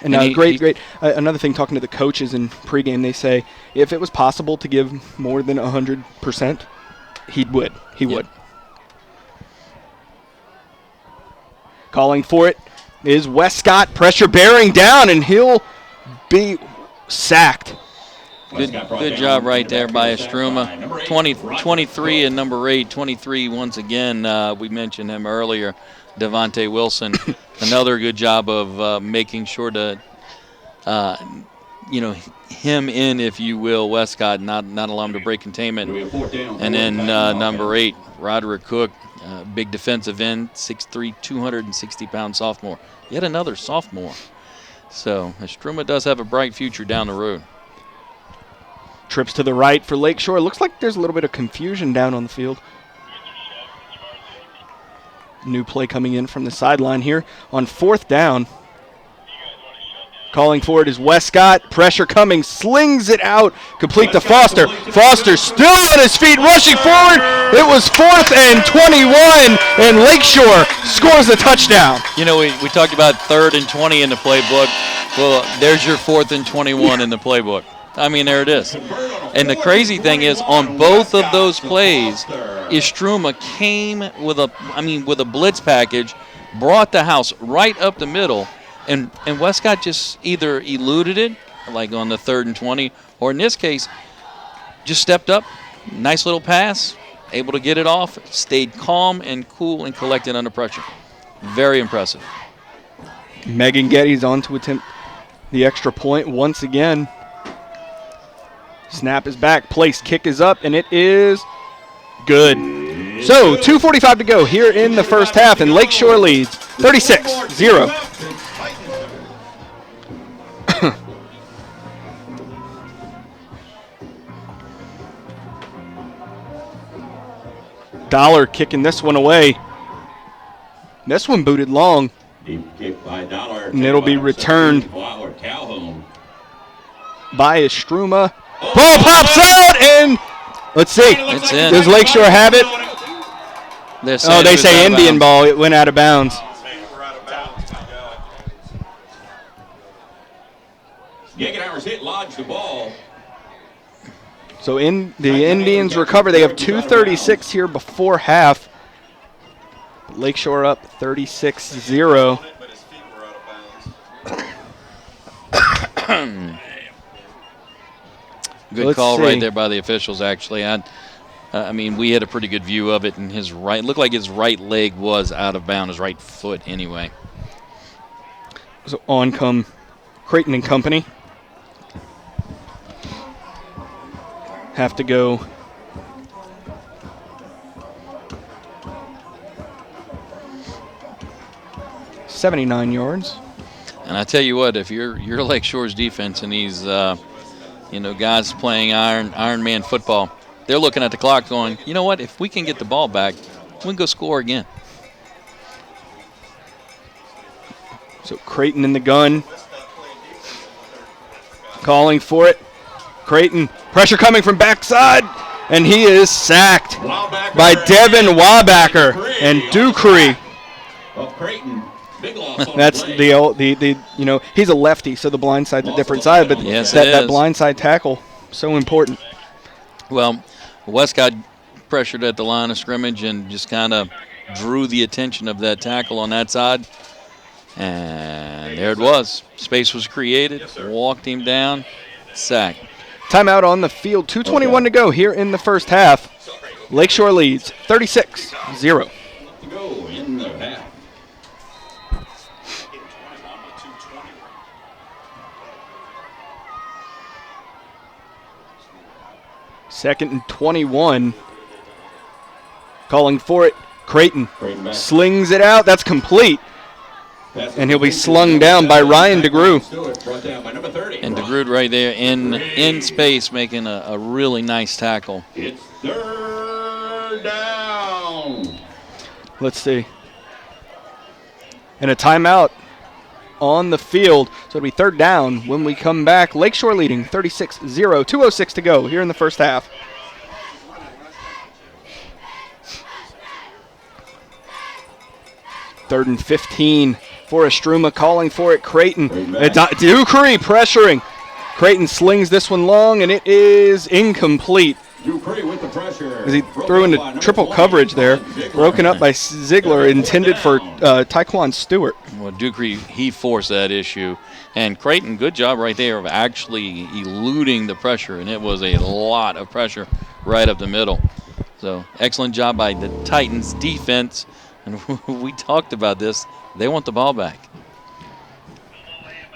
And great. Another thing, talking to the coaches in pregame, they say if it was possible to give more than 100%, he would. He would. Calling for it is Westcott. Pressure bearing down, and he'll be sacked. Good job right there by Istrouma. 23 and number 8. 23 once again. We mentioned him earlier. Devontae Wilson. Another good job of making sure to, him in, if you will, Westcott, not allow him to break containment. And then number 8, Roderick Cook, big defensive end, 6'3", 260-pound sophomore. Yet another sophomore. So Struma does have a bright future down the road. Trips to the right for Lakeshore. Looks like there's a little bit of confusion down on the field. New play coming in from the sideline here on 4th down. Calling for it is Westcott. Pressure coming. Slings it out. Complete to Foster. Foster still on his feet, rushing forward. It was 4th and 21, and Lakeshore scores a touchdown. We talked about 3rd and 20 in the playbook. Well, there's your 4th and 21 in the playbook. I mean, there it is. And the crazy thing is, on both of those plays, Istrouma came with a blitz package, brought the house right up the middle, and Westcott just either eluded it, like on the 3rd and 20, or in this case, just stepped up, nice little pass, able to get it off, stayed calm and cool and collected under pressure. Very impressive. Megan Getty's on to attempt the extra point once again. Snap is back, place kick is up, and it is good. So, 2:45 to go here in the first half, and Lakeshore leads 36-0. Dollar kicking this one away. This one booted long. Deep kick by Dollar. And it'll be returned by Istrouma. Ball pops out, and let's see. It's in. Does Lakeshore have it? They say Indian ball. It went out of bounds. Gegenhauer's hit lodged the ball. So the Indians recover. They have 2:36 here before half. Lakeshore up 36-0. Good call right there by the officials, actually. We had a pretty good view of it, and it looked like his right leg was out of bounds, his right foot anyway. So on come Creighton and company. Have to go 79 yards. And I tell you what, if you're Lakeshore's defense and these guys playing Iron Man football, they're looking at the clock going, you know what, if we can get the ball back, we can go score again. So Creighton in the gun. Calling for it. Creighton, pressure coming from backside, and he is sacked by Devin Wabacker and Ducree. Of Creighton. That's he's a lefty, so the blind side's a different side, but Yes, that blind side tackle, so important. Well, Westcott pressured at the line of scrimmage and just kind of drew the attention of that tackle on that side. And there it was. Space was created, walked him down, sack. Timeout on the field, 2:21 to go here in the first half. Lakeshore leads 36-0. Go in the half. Second and 21. Calling for it. Creighton slings it out. That's complete. And he'll be slung down by Ryan DeGrew. And DeGrew right there in space making a really nice tackle. It's third down. Let's see. And a timeout on the field. So it'll be third down when we come back. Lakeshore leading 36-0. 2:06 to go here in the first half. Third and 15 for Istrouma, calling for it. Creighton. Dupree pressuring. Creighton slings this one long, and it is incomplete. Dupree with the pressure. As he threw into triple coverage there. Broken up by Ziegler, intended for Tyquan Stewart. Well, Dupree, he forced that issue. And Creighton, good job right there of actually eluding the pressure, and it was a lot of pressure right up the middle. So excellent job by the Titans defense. And we talked about this. They want the ball back.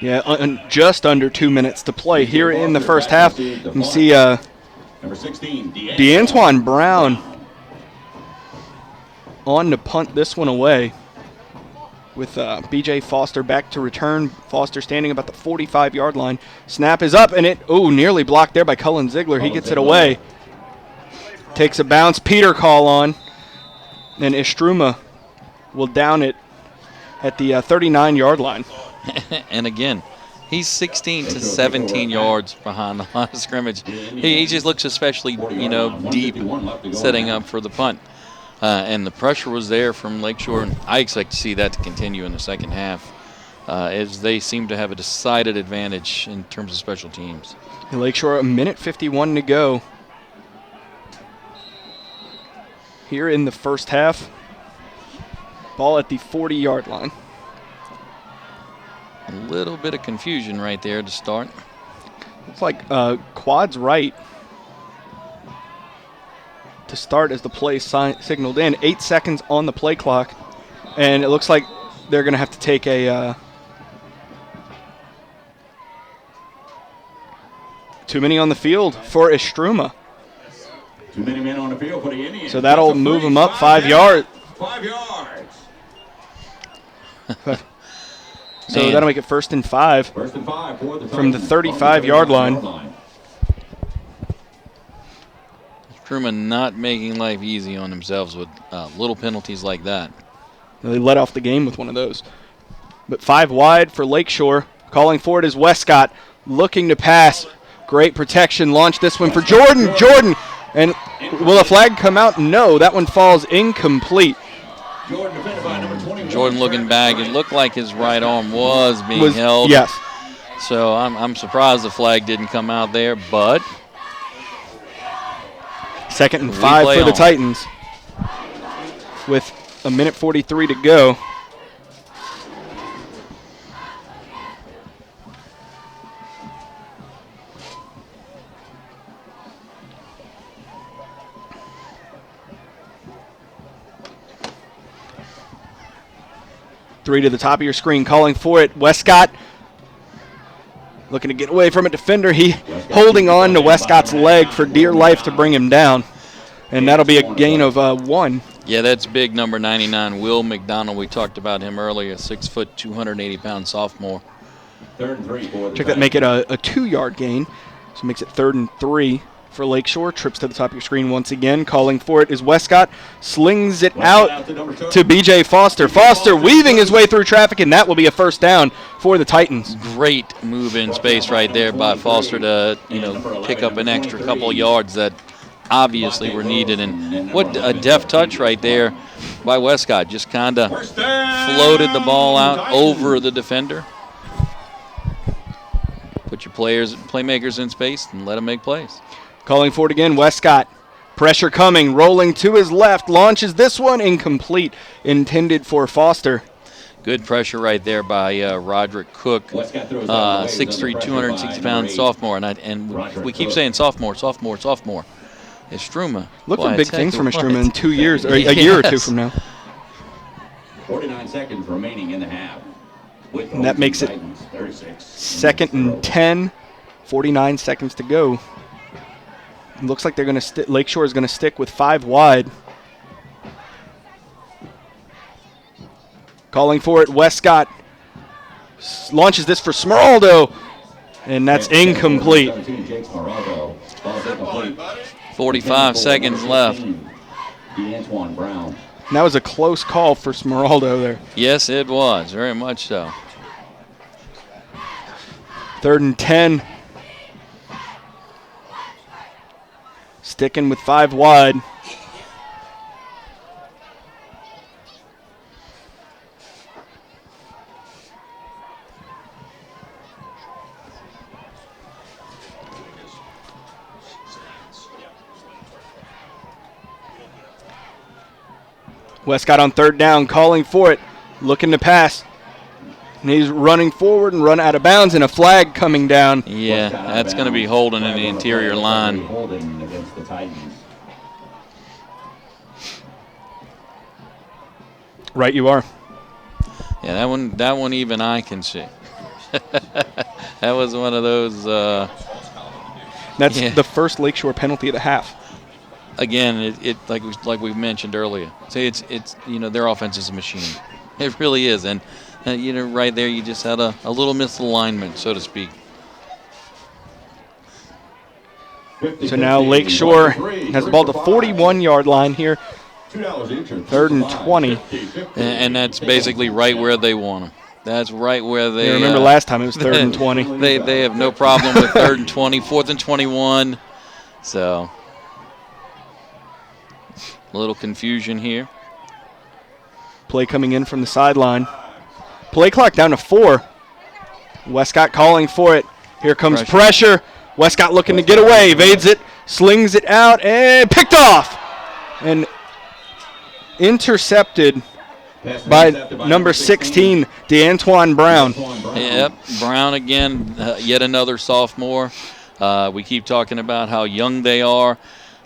Yeah, just under 2 minutes to play here in the first half. You see Number 16, DeAntoine Brown on to punt this one away with B.J. Foster back to return. Foster standing about the 45-yard line. Snap is up, and nearly blocked there by Cullen Ziegler. He gets it away. Takes a bounce. Peter call on. And Istrouma will down it at the 39-yard line. And again, he's 16 to 17 yards behind the line of scrimmage. He just looks especially, deep, setting up for the punt. And the pressure was there from Lakeshore, and I expect to see that to continue in the second half, as they seem to have a decided advantage in terms of special teams. Lakeshore, a minute 51 to go here in the first half. Ball at the 40-yard line. A little bit of confusion right there to start. Looks like quads right to start as the play signaled in. 8 seconds on the play clock. And it looks like they're going to have to take a too many on the field for Istrouma. Too many men on the field for the Indians. So that'll move them up 5 yards. 5 yards. So that'll make it 1st and 5. First and 5 for the from the 35-yard line. Struma not making life easy on themselves with little penalties like that. They let off the game with one of those. But 5 wide for Lakeshore. Calling for it is Westcott, looking to pass. Great protection. Launch this one for Jordan. Jordan. And will a flag come out? No, that one falls incomplete. Jordan defended by number 21. Jordan looking back. It looked like his right arm was being held. Yes. So I'm surprised the flag didn't come out there, but 2nd and 5 for the Titans with a minute 43 to go. Three to the top of your screen, calling for it. Westcott looking to get away from a defender. He holding on to Westcott's leg for dear life to bring him down. And that'll be a gain of 1. Yeah, that's big, number 99, Will McDonald. We talked about him earlier, 6 foot, 280-pound sophomore. 3rd and 3 for the Check that, make it a 2-yard gain. So it makes it 3rd and 3 for Lakeshore. Trips to the top of your screen once again. Calling for it is Westcott. Slings it out to B.J. Foster. Foster weaving his way through traffic, and that will be a 1st down for the Titans. Great move in space right there by Foster to, pick up an extra couple yards that obviously were needed. And what a deft touch right there by Westcott. Just kind of floated the ball out over the defender. Put your playmakers in space and let them make plays. Calling for it again, Westcott. Pressure coming, rolling to his left, launches this one incomplete, intended for Foster. Good pressure right there by Roderick Cook, 6'3", 260-pound sophomore. And we keep saying sophomore. Istrouma. Look for big things from Istrouma in 2 years, or a year or two from now. 49 seconds remaining in the half. And that makes it 2nd and 10, 49 seconds to go. It looks like they're going to Lakeshore is going to stick with 5 wide. Calling for it, Westcott launches this for Smeraldo, and that's incomplete. 45 seconds left. And that was a close call for Smeraldo there. Yes, it was, very much so. 3rd and 10. Sticking with 5 wide. Westcott on 3rd down, calling for it, looking to pass. And he's running forward and run out of bounds, and a flag coming down. Yeah, that's going to be holding in the interior line. Right, you are. Yeah, that one even I can see. That was one of those. That's the first Lakeshore penalty of the half. Again, it like we mentioned earlier. Say it's their offense is a machine. It really is, and right there you just had a little misalignment, so to speak. So now Lakeshore has the ball at the 41-yard line here. 3rd and 20. And that's basically right where they want them. That's right where they. Yeah, remember last time it was 3rd and 20. They have no problem with 3rd and 20, 4th and 21. So a little confusion here. Play coming in from the sideline. Play clock down to 4. Westcott calling for it. Here comes pressure. Westcott looking to get away. Evades it. Slings it out. And picked off. And intercepted by number 16, DeAntoine Brown. Yep, Brown again, yet another sophomore. We keep talking about how young they are.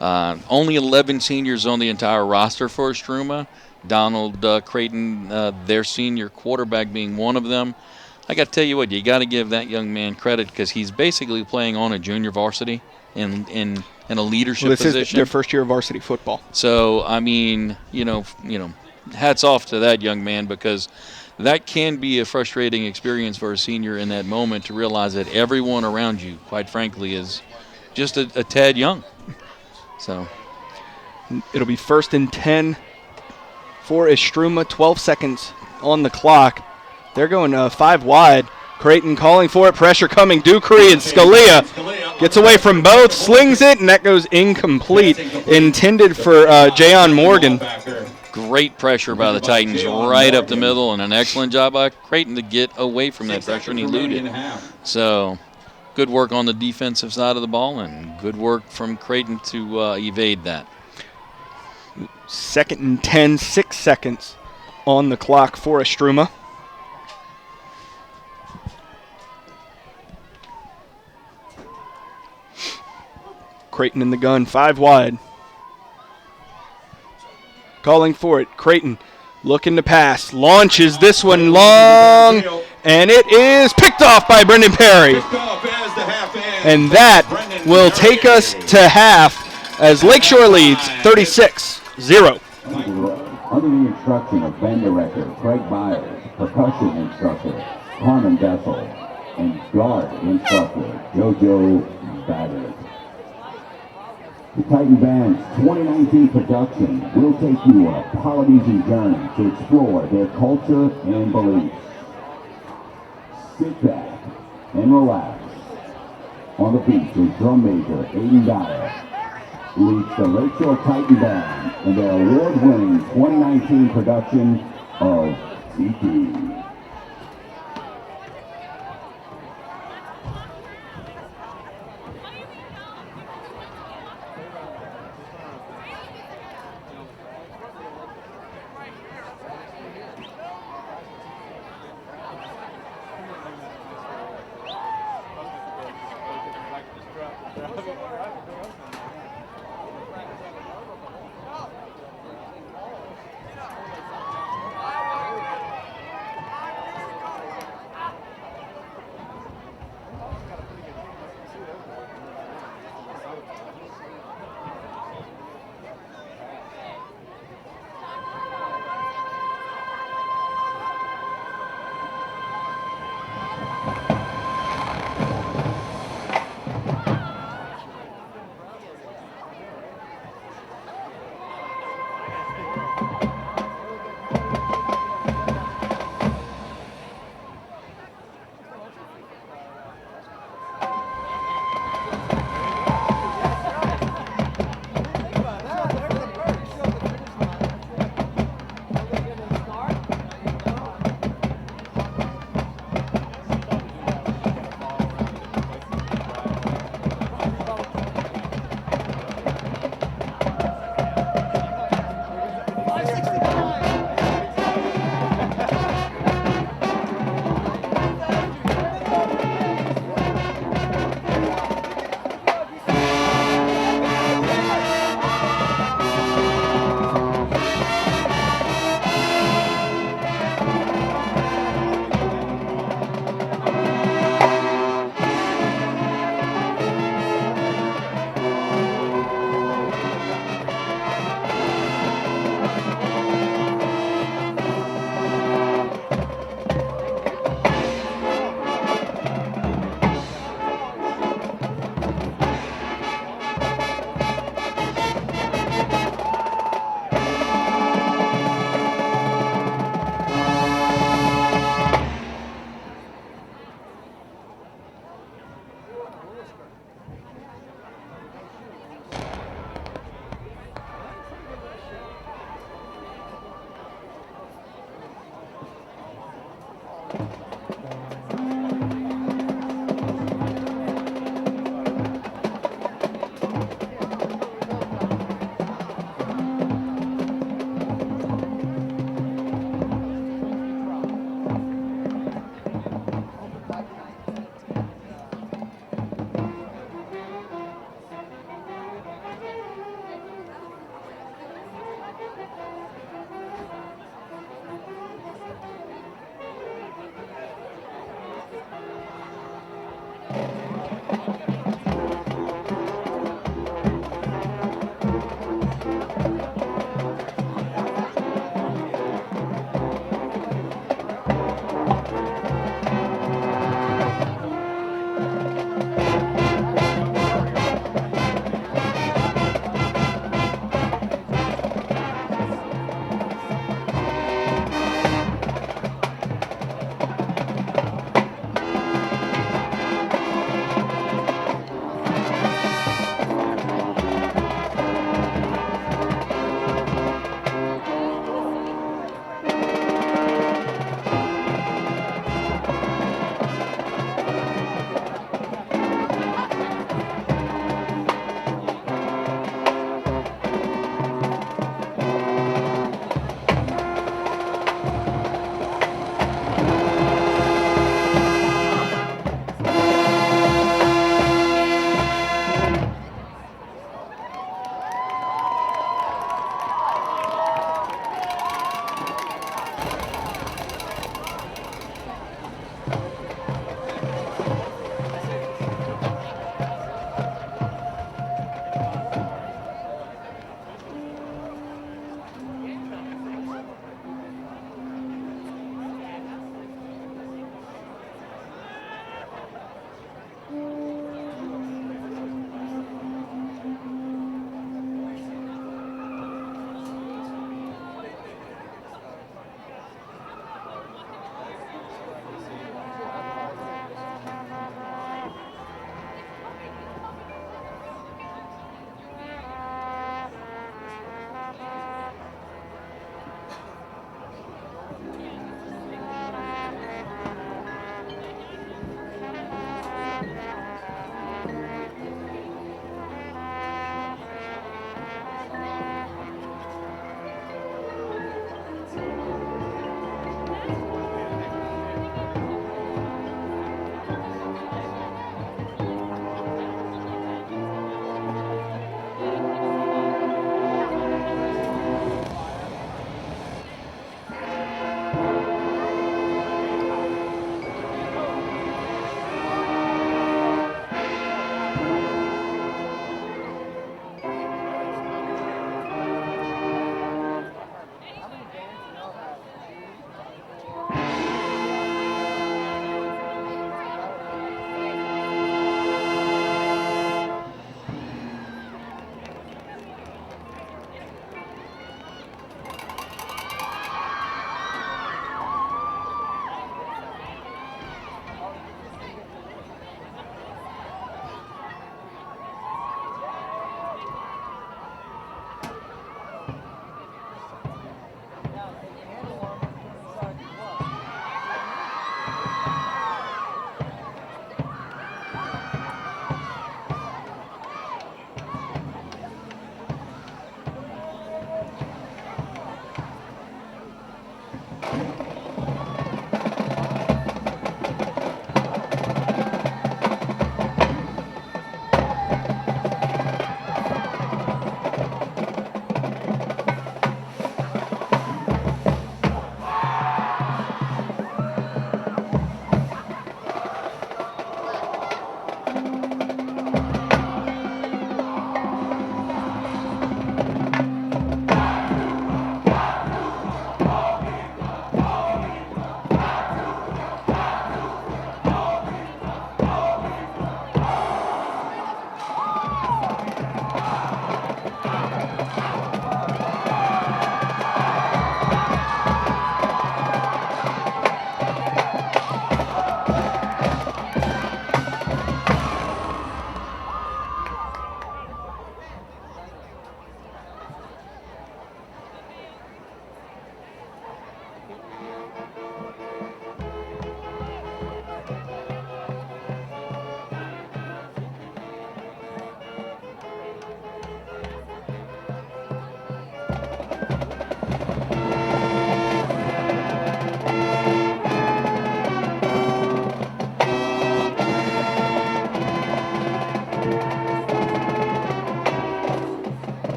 Only 11 seniors on the entire roster for Struma. Donald Creighton, their senior quarterback, being one of them. I got to tell you what, you got to give that young man credit because he's basically playing on a junior varsity in a leadership position. This is their first year of varsity football. So I mean, hats off to that young man because that can be a frustrating experience for a senior in that moment to realize that everyone around you, quite frankly, is just a tad young. So it'll be 1st and 10 for Istrouma. 12 seconds on the clock. They're going 5 wide. Creighton calling for it. Pressure coming. Ducree and Scalia gets away from both. Slings it, and that goes incomplete. Intended for Jayon Morgan. Great pressure by the Titans right up the middle, and an excellent job by Creighton to get away from that pressure and elude it. So good work on the defensive side of the ball, and good work from Creighton to evade that. 2nd and 10, 6 seconds on the clock for Istrouma. Creighton in the gun, 5 wide. Calling for it, Creighton looking to pass, launches this one long, and it is picked off by Brendan Perry. And that will take us to half as Lakeshore leads 36-0. Under the instruction of band director Craig Byers, percussion instructor Carmen Bethel, and guard instructor JoJo Baggett. The Titan Band's 2019 production will take you on a Polynesian journey to explore their culture and beliefs. Sit back and relax. On the beach is drum major Aiden Dyer, leads the Lakeshore Titan Band in their award-winning 2019 production of Tiki.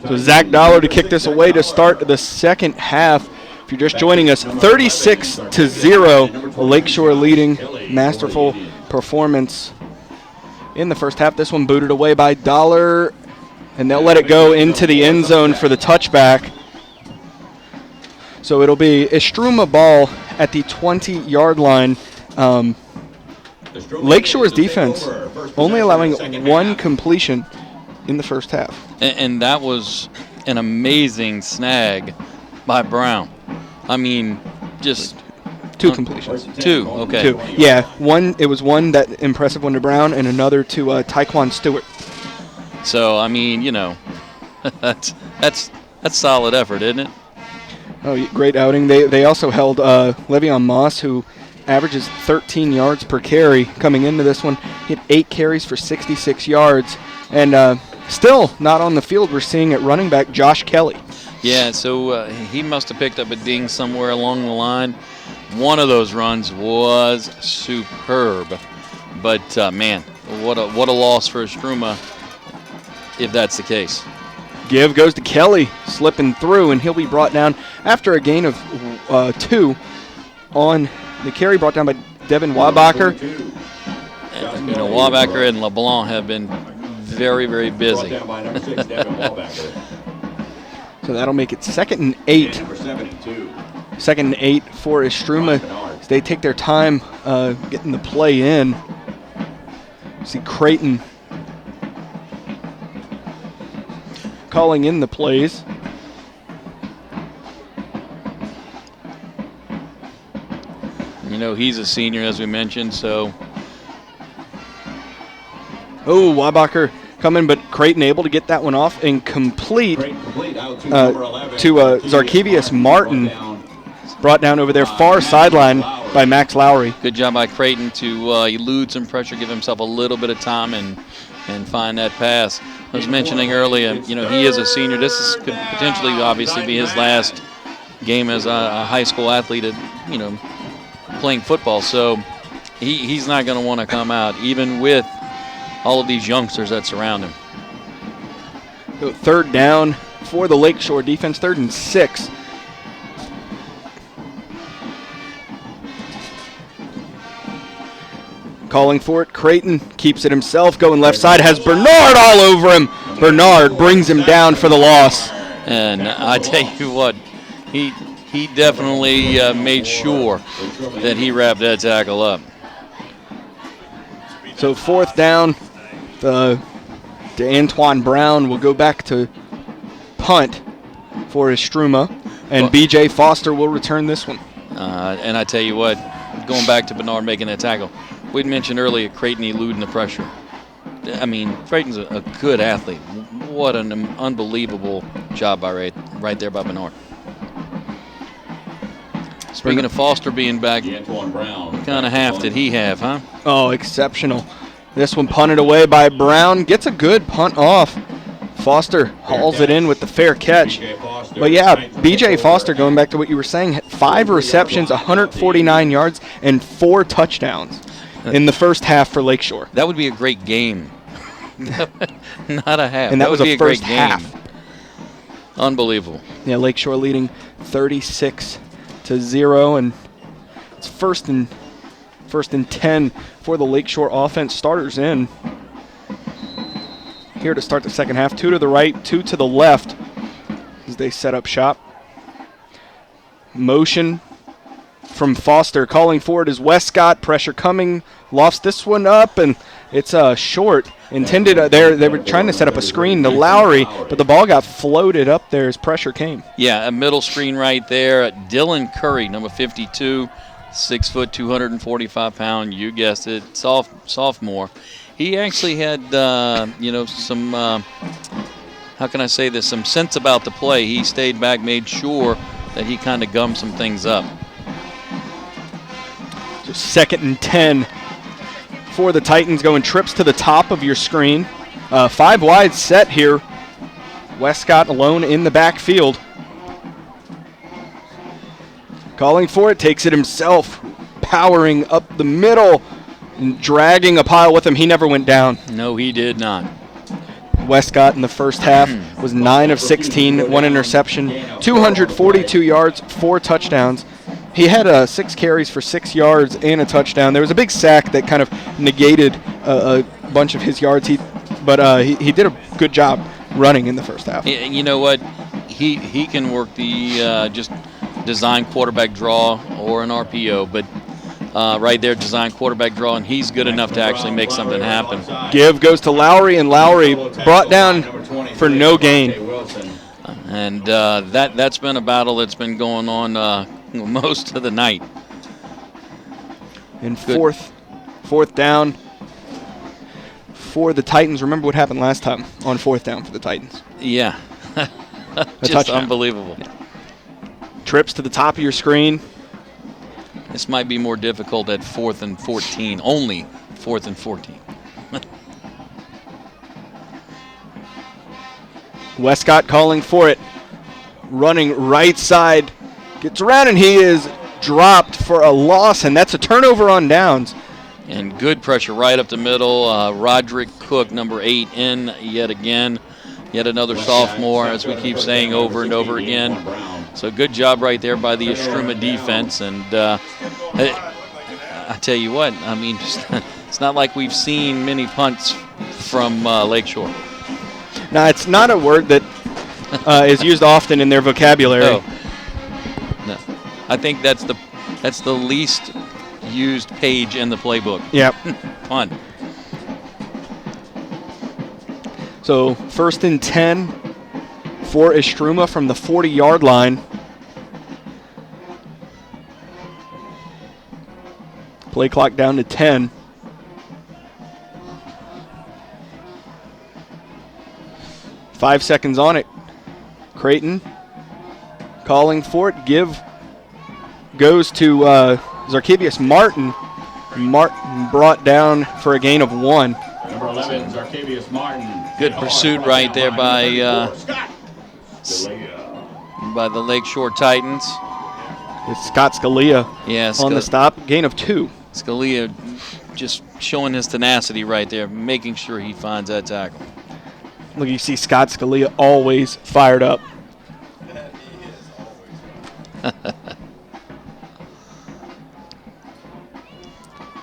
So Zach Dollar to kick this away to start the second half. If you're just joining us, 36-0, Lakeshore leading. Masterful performance in the first half. This one booted away by Dollar, and they'll let it go into the end zone for the touchback. So it'll be Istrouma ball at the 20-yard line. Lakeshore's defense only allowing one completion in the first half. And that was an amazing snag by Brown. I mean, just two completions. Two, okay. Two. Yeah, one. It was one, that impressive one to Brown, and another to Tyquan Stewart. So I mean, you know, that's solid effort, isn't it? Oh, great outing. They also held Le'Veon Moss, who averages 13 yards per carry coming into this one. He had 8 carries for 66 yards, and still not on the field. We're seeing at running back Josh Kelly. Yeah, so he must have picked up a ding somewhere along the line. One of those runs was superb, but man, what a loss for Struma if that's the case. Give goes to Kelly, slipping through, and he'll be brought down after a gain of 2 on the carry, brought down by Devin Wabacher. And, you know, Wabacher and LeBlanc have been very, very busy. So that'll make it 2nd and 8. 2nd and 8 for Istrouma. As they take their time getting the play in. See Creighton calling in the plays. You know, he's a senior, as we mentioned, so. Oh, Wabacher coming, but Creighton able to get that one off and complete to Zarkevius Martin, brought down over their far sideline by Max Lowry. Good job by Creighton to elude some pressure, give himself a little bit of time, and find that pass. I was mentioning earlier, you know, he is a senior. Could potentially, obviously, be his last game as a high school athlete, you know, playing football. So he's not going to want to come out, even with all of these youngsters that surround him. So 3rd down for the Lakeshore defense, 3rd and 6. Calling for it, Creighton keeps it himself, going left side, has Bernard all over him. Bernard brings him down for the loss. And I tell you what, he definitely made sure that he wrapped that tackle up. So 4th down, to Antoine Brown will go back to punt for Istrouma, and B.J. Foster will return this one. And I tell you what, going back to Bernard making that tackle, we'd mentioned earlier Creighton eluding the pressure. I mean, Creighton's a good athlete. What an unbelievable job by right there by Bernard. Speaking of Foster being back, what kind of half did he have, huh? Oh, exceptional. This one punted away by Brown. Gets a good punt off. Foster hauls it in with the fair catch. But yeah, B.J. Foster, going back to what you were saying, had 5 receptions, 149 yards, and 4 touchdowns in the first half for Lakeshore. That would be a great game. Not a half. And that was would be a first great half. Game. Unbelievable. Yeah, Lakeshore leading 36-0, and it's first and 10 for the Lakeshore offense. Starters in here to start the second half. 2 to the right, 2 to the left as they set up shop. Motion from Foster. Calling for it is Westcott. Pressure coming. Lofts this one up, and it's short. Intended they were trying to set up a screen to Lowry, but the ball got floated up there as pressure came. Yeah, a middle screen right there. Dylan Curry, number 52, 6 foot, 245 pound. You guessed it, sophomore. He actually had some how can I say this? Some sense about the play. He stayed back, made sure that he kind of gummed some things up. Just 2nd and 10 for the Titans, going trips to the top of your screen. 5 wide set here. Westcott alone in the backfield. Calling for it, takes it himself. powering up the middle and dragging a pile with him. He never went down. No, he did not. Westcott in the first half was 9 of 16, 1 interception, 242 yards, 4 touchdowns. He had 6 carries for 6 yards and a touchdown. There was a big sack that kind of negated a bunch of his yards. But he did a good job running in the first half. You know what? He can work the just design quarterback draw or an RPO, but right there, design quarterback draw, and he's good enough to actually make something happen. Give goes to Lowry, and Lowry brought down for no gain. And that's been a battle that's been going on most of the night. And fourth down for the Titans. Remember what happened last time on 4th down for the Titans? Yeah. Just touchdown. unbelievable. Yeah. Trips to the top of your screen. This might be more difficult at 4th and 14, only 4th and 14. Westcott calling for it. Running right side. Gets around, and he is dropped for a loss, and that's a turnover on downs. And good pressure right up the middle. Roderick Cook, number 8, in yet again. Yet another sophomore, as we keep saying over and over again. So good job right there by the Istrouma defense. And I tell you what, I mean, it's not like we've seen many punts from Lakeshore. No, it's not a word that is used often in their vocabulary. Oh. No, I think that's the least used page in the playbook. Yep. Punt. So 1st and 10 for Istrouma from the 40-yard line. Play clock down to 10. Five seconds on it. Creighton calling for it. Give goes to Zarkevius Martin. Martin brought down for a gain of 1. Number 11, Zarkevius Martin. Good pursuit right there by the Lakeshore Titans. It's Scott Scalia on the stop. Gain of 2. Scalia just showing his tenacity right there, making sure he finds that tackle. Look, you see Scott Scalia always fired up.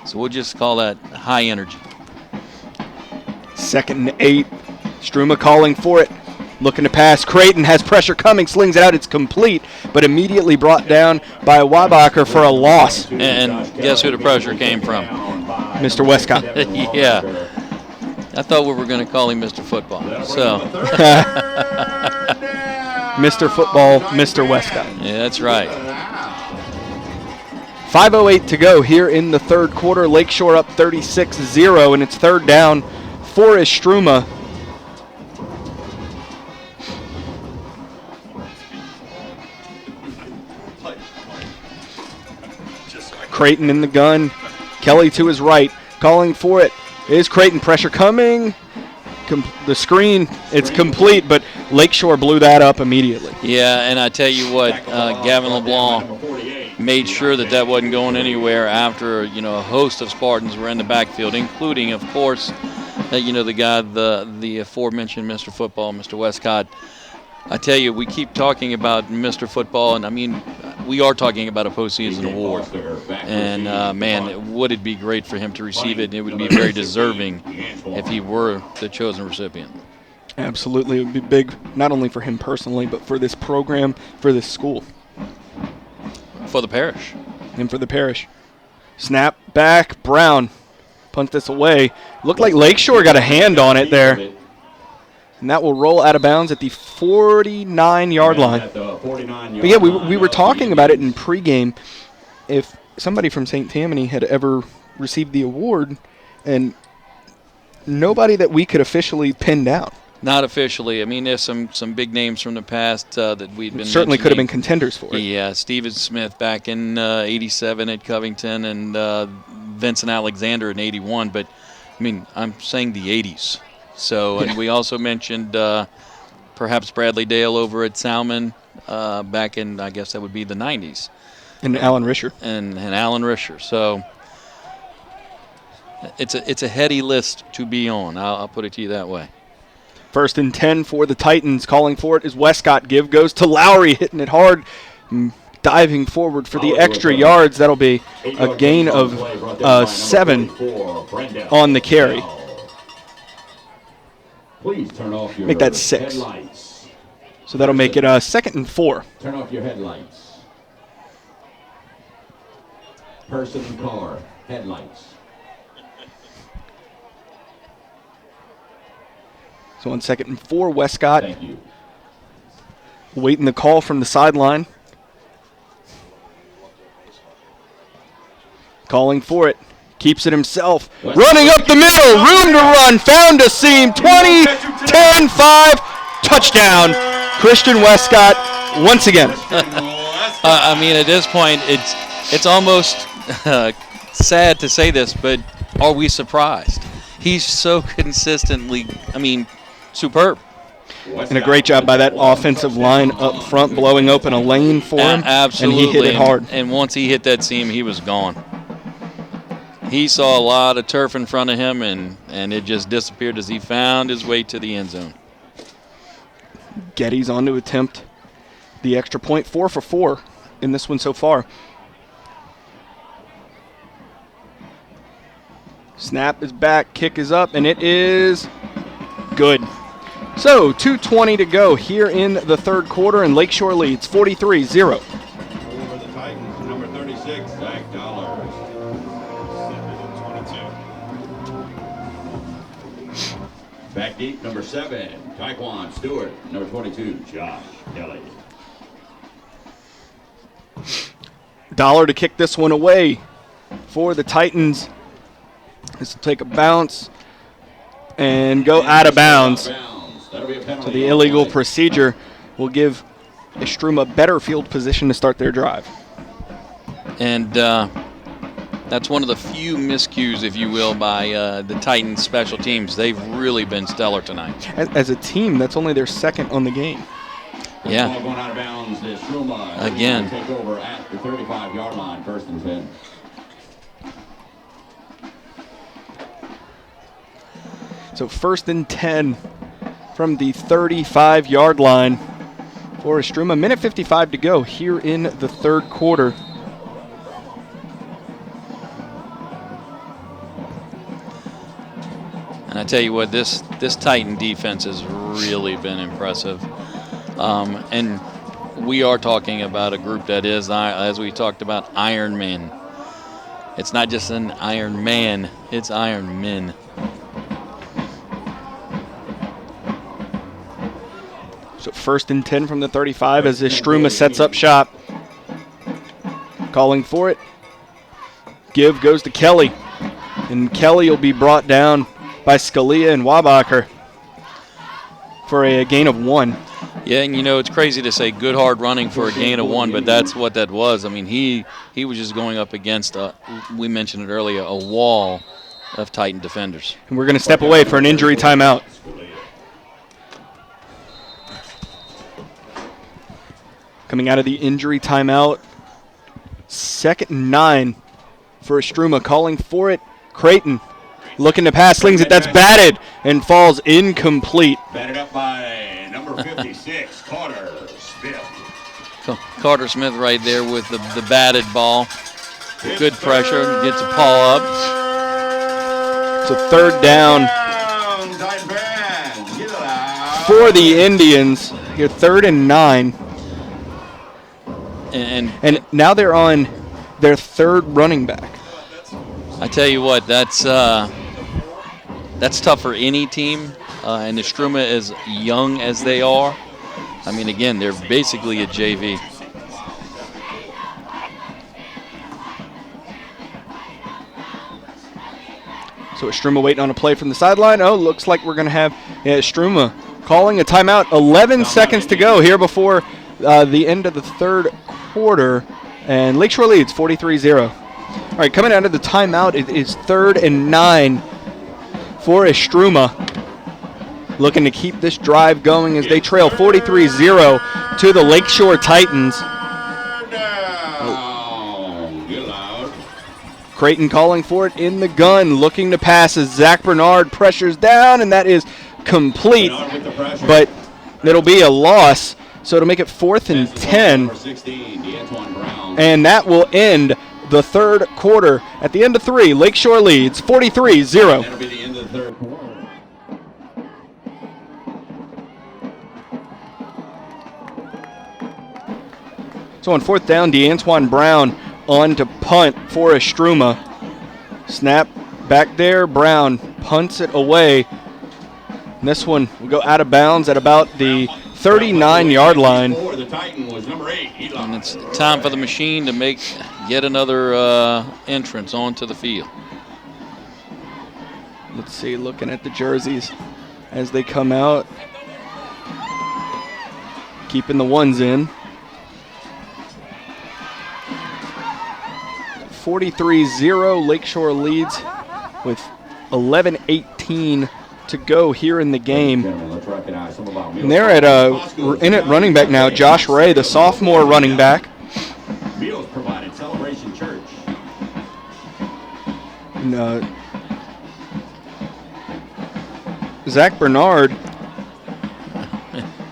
So we'll just call that high energy. 2nd and 8. Struma calling for it. Looking to pass. Creighton has pressure coming. Slings it out. It's complete, but immediately brought down by Weibacher for a loss. And guess who the pressure came from? Mr. Westcott. Yeah. I thought we were going to call him Mr. Football. So. Mr. Football, Mr. Westcott. Yeah, that's right. 5:08 to go here in the third quarter. Lakeshore up 36-0, and it's 3rd down for Istrouma. Creighton in the gun. Kelly to his right, calling for it. Is Creighton pressure coming? The screen, it's complete, but Lakeshore blew that up immediately. Yeah, and I tell you what, Gavin LeBlanc made sure that wasn't going anywhere after, a host of Spartans were in the backfield, including, of course, the guy, the aforementioned Mr. Football, Mr. Westcott. I tell you, we keep talking about Mr. Football, and I mean, we are talking about a postseason award. And, man, would it be great for him to receive it, and it would be very deserving if he were the chosen recipient. Absolutely. It would be big, not only for him personally, but for this program, for this school. For the parish. And for the parish. Snap back, Brown. Punt this away. Looked like Lakeshore got a hand on it there. And that will roll out of bounds at the 49-yard line. But yeah, we were talking about it in pregame. If somebody from St. Tammany had ever received the award, and nobody that we could officially pin down. Not officially. I mean, there's some big names from the past that we've been certainly could have been contenders for it. Yeah, Steven Smith back in 87 at Covington, and Vincent Alexander in 81. But, I mean, I'm saying the 80s. So, and we also mentioned perhaps Bradley Dale over at Salmon back in, I guess that would be the 90s. And Alan Risher. And Alan Risher. So it's a heady list to be on. I'll put it to you that way. 1st and 10 for the Titans. Calling for it is Westcott. Give goes to Lowry, hitting it hard, diving forward for the extra yards. That'll be a gain of 7 on the carry. Please turn off your Make that 6. headlights. So that'll make it 2nd and 4. Turn off your headlights. Person in car, headlights. So on 2nd and 4, Westcott Thank you. waiting the call from the sideline. Calling for it. Keeps it himself. Running up the middle. Room to run. Found a seam. 20, 10, 5. Touchdown. Christian Westcott once again. I mean, at this point, it's almost sad to say this, but are we surprised? He's so consistently, superb. And a great job by that offensive line up front, blowing open a lane for him. Absolutely. And he hit it hard. And once he hit that seam, he was gone. He saw a lot of turf in front of him, and it just disappeared as he found his way to the end zone. Getty's on to attempt the extra point. 4 for 4 in this one so far. Snap is back, kick is up, and it is good. So 2:20 to go here in the 3rd quarter, and Lakeshore leads 43-0. For the Titans, number 36, Zach Dollars. 22. Back deep, number 7, Taekwon Stewart. Number 22, Josh Kelly. Dollar to kick this one away for the Titans. This will take a bounce and go out of bounds. So the illegal procedure will give Istrouma better field position to start their drive. And that's one of the few miscues, if you will, by the Titans special teams. They've really been stellar tonight. As a team, that's only their 2nd on the game. Yeah. Ball going out of bounds is Struma. Again. Take over at the 35-yard line, 1st and 10. So 1st and 10 from the 35-yard line for Istrouma. 1:55 to go here in the 3rd quarter. And I tell you what, this Titan defense has really been impressive. And we are talking about a group that is, as we talked about, Iron Men. It's not just an Iron Man, it's Iron Men. So 1st and 10 from the 35 as Istrouma sets up shop. Calling for it. Give goes to Kelly. And Kelly will be brought down by Scalia and Wabacher for a gain of 1. Yeah, and it's crazy to say good hard running for a gain of 1, but that's what that was. I mean, he was just going up against, we mentioned it earlier, a wall of Titan defenders. And we're going to step away for an injury timeout. Coming out of the injury timeout, 2nd and 9 for Istrouma. Calling for it, Creighton. Looking to pass, slings it, that's batted, and falls incomplete. Batted up by number 56, Carter Smith. So Carter Smith right there with the batted ball. Good pressure, gets a paw up. So 3rd down for the Indians. Here, 3rd and 9. And now they're on their 3rd running back. I tell you what, that's tough for any team. And Istrouma, as young as they are, I mean, again, they're basically a JV. So Istrouma waiting on a play from the sideline. Oh, looks like we're going to have Istrouma calling a timeout. 11 seconds to go here before the end of the 3rd quarter. And Lakeshore leads 43-0. All right, coming out of the timeout, it is 3rd and 9 for Istrouma. Looking to keep this drive going as they trail 43-0 to the Lakeshore Titans. Creighton calling for it in the gun, looking to pass as Zach Bernard pressures down, and that is complete, but it'll be a loss, so it'll make it 4th and 10, and that will end the third quarter. At the end of 3, Lakeshore leads 43-0. So on 4th down, DeAntoine Brown on to punt for Istrouma. Snap back there, Brown punts it away. And this one will go out of bounds at about the 39-yard line. And it's time for the machine to make yet another entrance onto the field. Let's see, looking at the jerseys as they come out. Keeping the ones in. 43-0, Lakeshore leads with 11:18 to go here in the game. And they're in at running back now, Josh Ray, the sophomore running back. And, Zach Bernard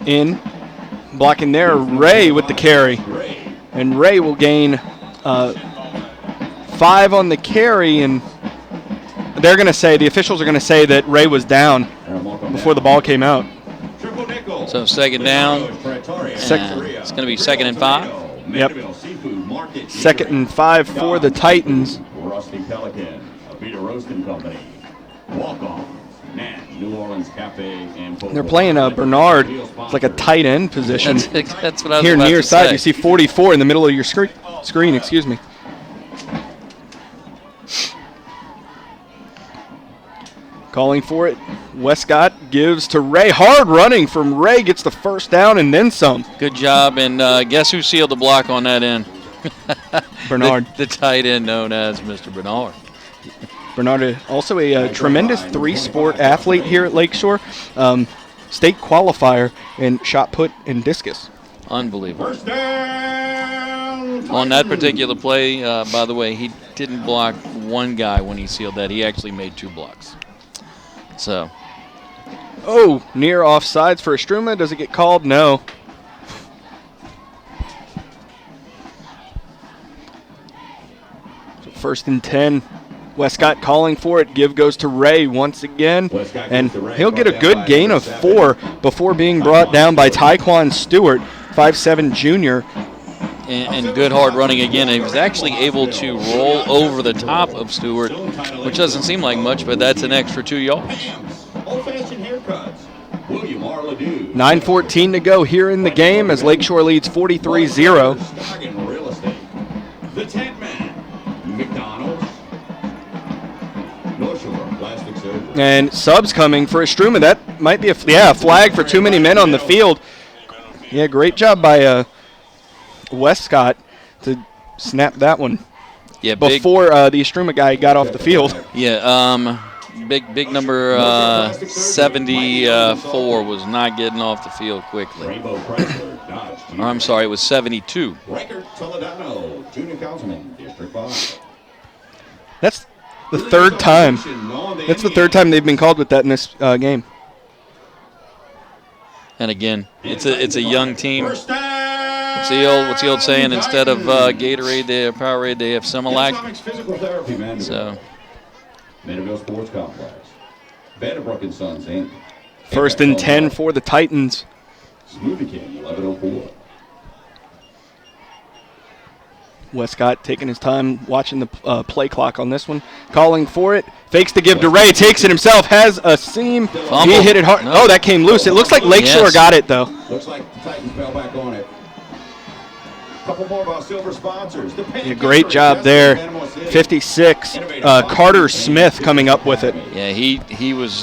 in, blocking there, Ray with the carry. And Ray will gain 5 on the carry, and they're going to say, the officials are going to say that Ray was down before the ball came out. So 2nd down, and it's going to be 2nd and 5. Yep. 2nd and 5 for the Titans. Rusty Pelican, a Peter Roasting Company, Walk-On, New Orleans Cafe, and they're playing Bernard. It's like a tight end position. That's what I was here about near to side, say. you see 44 in the middle of your screen. Excuse me. Calling for it, Westcott gives to Ray. Hard running from Ray, gets the 1st down and then some. Good job, and guess who sealed the block on that end? Bernard. The tight end known as Mr. Bernard. Bernard, also a tremendous 3-sport athlete here at Lakeshore. State qualifier in shot put and discus. Unbelievable. On that particular play, by the way, he didn't block one guy when he sealed that. He actually made 2 blocks. So. Oh, near offsides for Struma. Does it get called? No. So 1st and 10. Westcott calling for it. Give goes to Ray once again. And he'll get a good gain of 4 before being brought down by Tyquan Stewart, 5'7" junior. And good hard running again. And he was actually able to roll over the top of Stewart, which doesn't seem like much, but that's an extra 2 yards. 9:14 to go here in the game as Lakeshore leads 43-0. The Tent Man, McDonald's, North Shore Plastic Surgery. And subs coming for Istrouma. That might be a flag for too many men on the field. Yeah, great job by Westcott to snap that one. Yeah, before the Istrouma guy got off the field. Yeah, big number 74 was not getting off the field quickly. Or I'm sorry, it was 72. That's the 3rd time. That's the 3rd time they've been called with that in this game. And again, it's a young team. What's the old saying? Instead of Gatorade, Powerade, they have Similac. So. Mandeville Sports Complex. Vanderbrook and Sons, Inc. 1st and 10 for the Titans. Smoothie King, 11:04. Westcott taking his time watching the play clock on this one. Calling for it. Fakes to give to Ray. Takes it himself. Has a seam. Fumble. He hit it hard. No. Oh, that came loose. It looks like Lakeshore got it, though. Looks like the Titans fell back on it. Couple more of our silver sponsors. Yeah, great job there. 56. Carter Smith coming up with it. Yeah, he was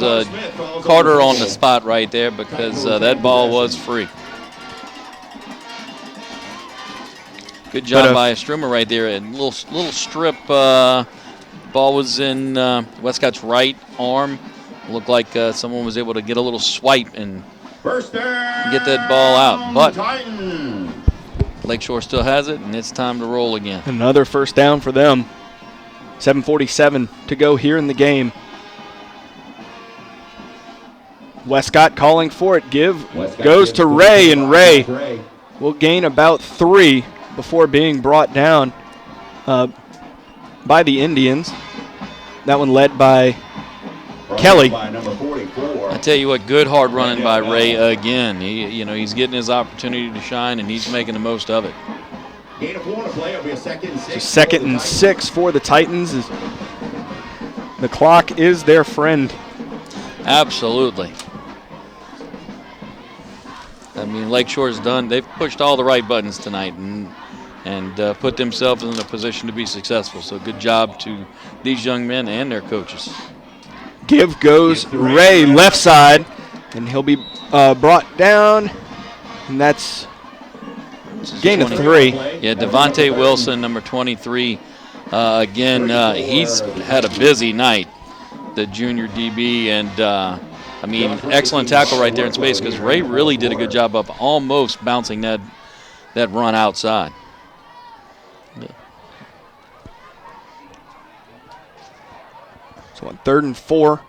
Carter on the spot right there because that ball was free. Good job by Struma right there. A little strip ball was in Westcott's right arm. Looked like someone was able to get a little swipe and get that ball out. But Lakeshore still has it, and it's time to roll again. Another 1st down for them. 7:47 to go here in the game. Westcott calling for it. Goes to Ray, and Ray will gain about 3 before being brought down by the Indians. That one led by Kelly. I tell you what, good hard running by Ray again. He's getting his opportunity to shine, and he's making the most of it. So 2nd and 6 for the Titans. The clock is their friend. Absolutely. I mean, Lakeshore's done. They've pushed all the right buttons tonight and put themselves in a position to be successful. So good job to these young men and their coaches. Give goes Ray left side, and he'll be brought down, and that's gain of 3. Yeah, Devontae Wilson, number 23. Again, he's had a busy night, the junior DB, and I mean, excellent tackle right there in space because Ray really did a good job of almost bouncing that run outside. So on 3rd and 4.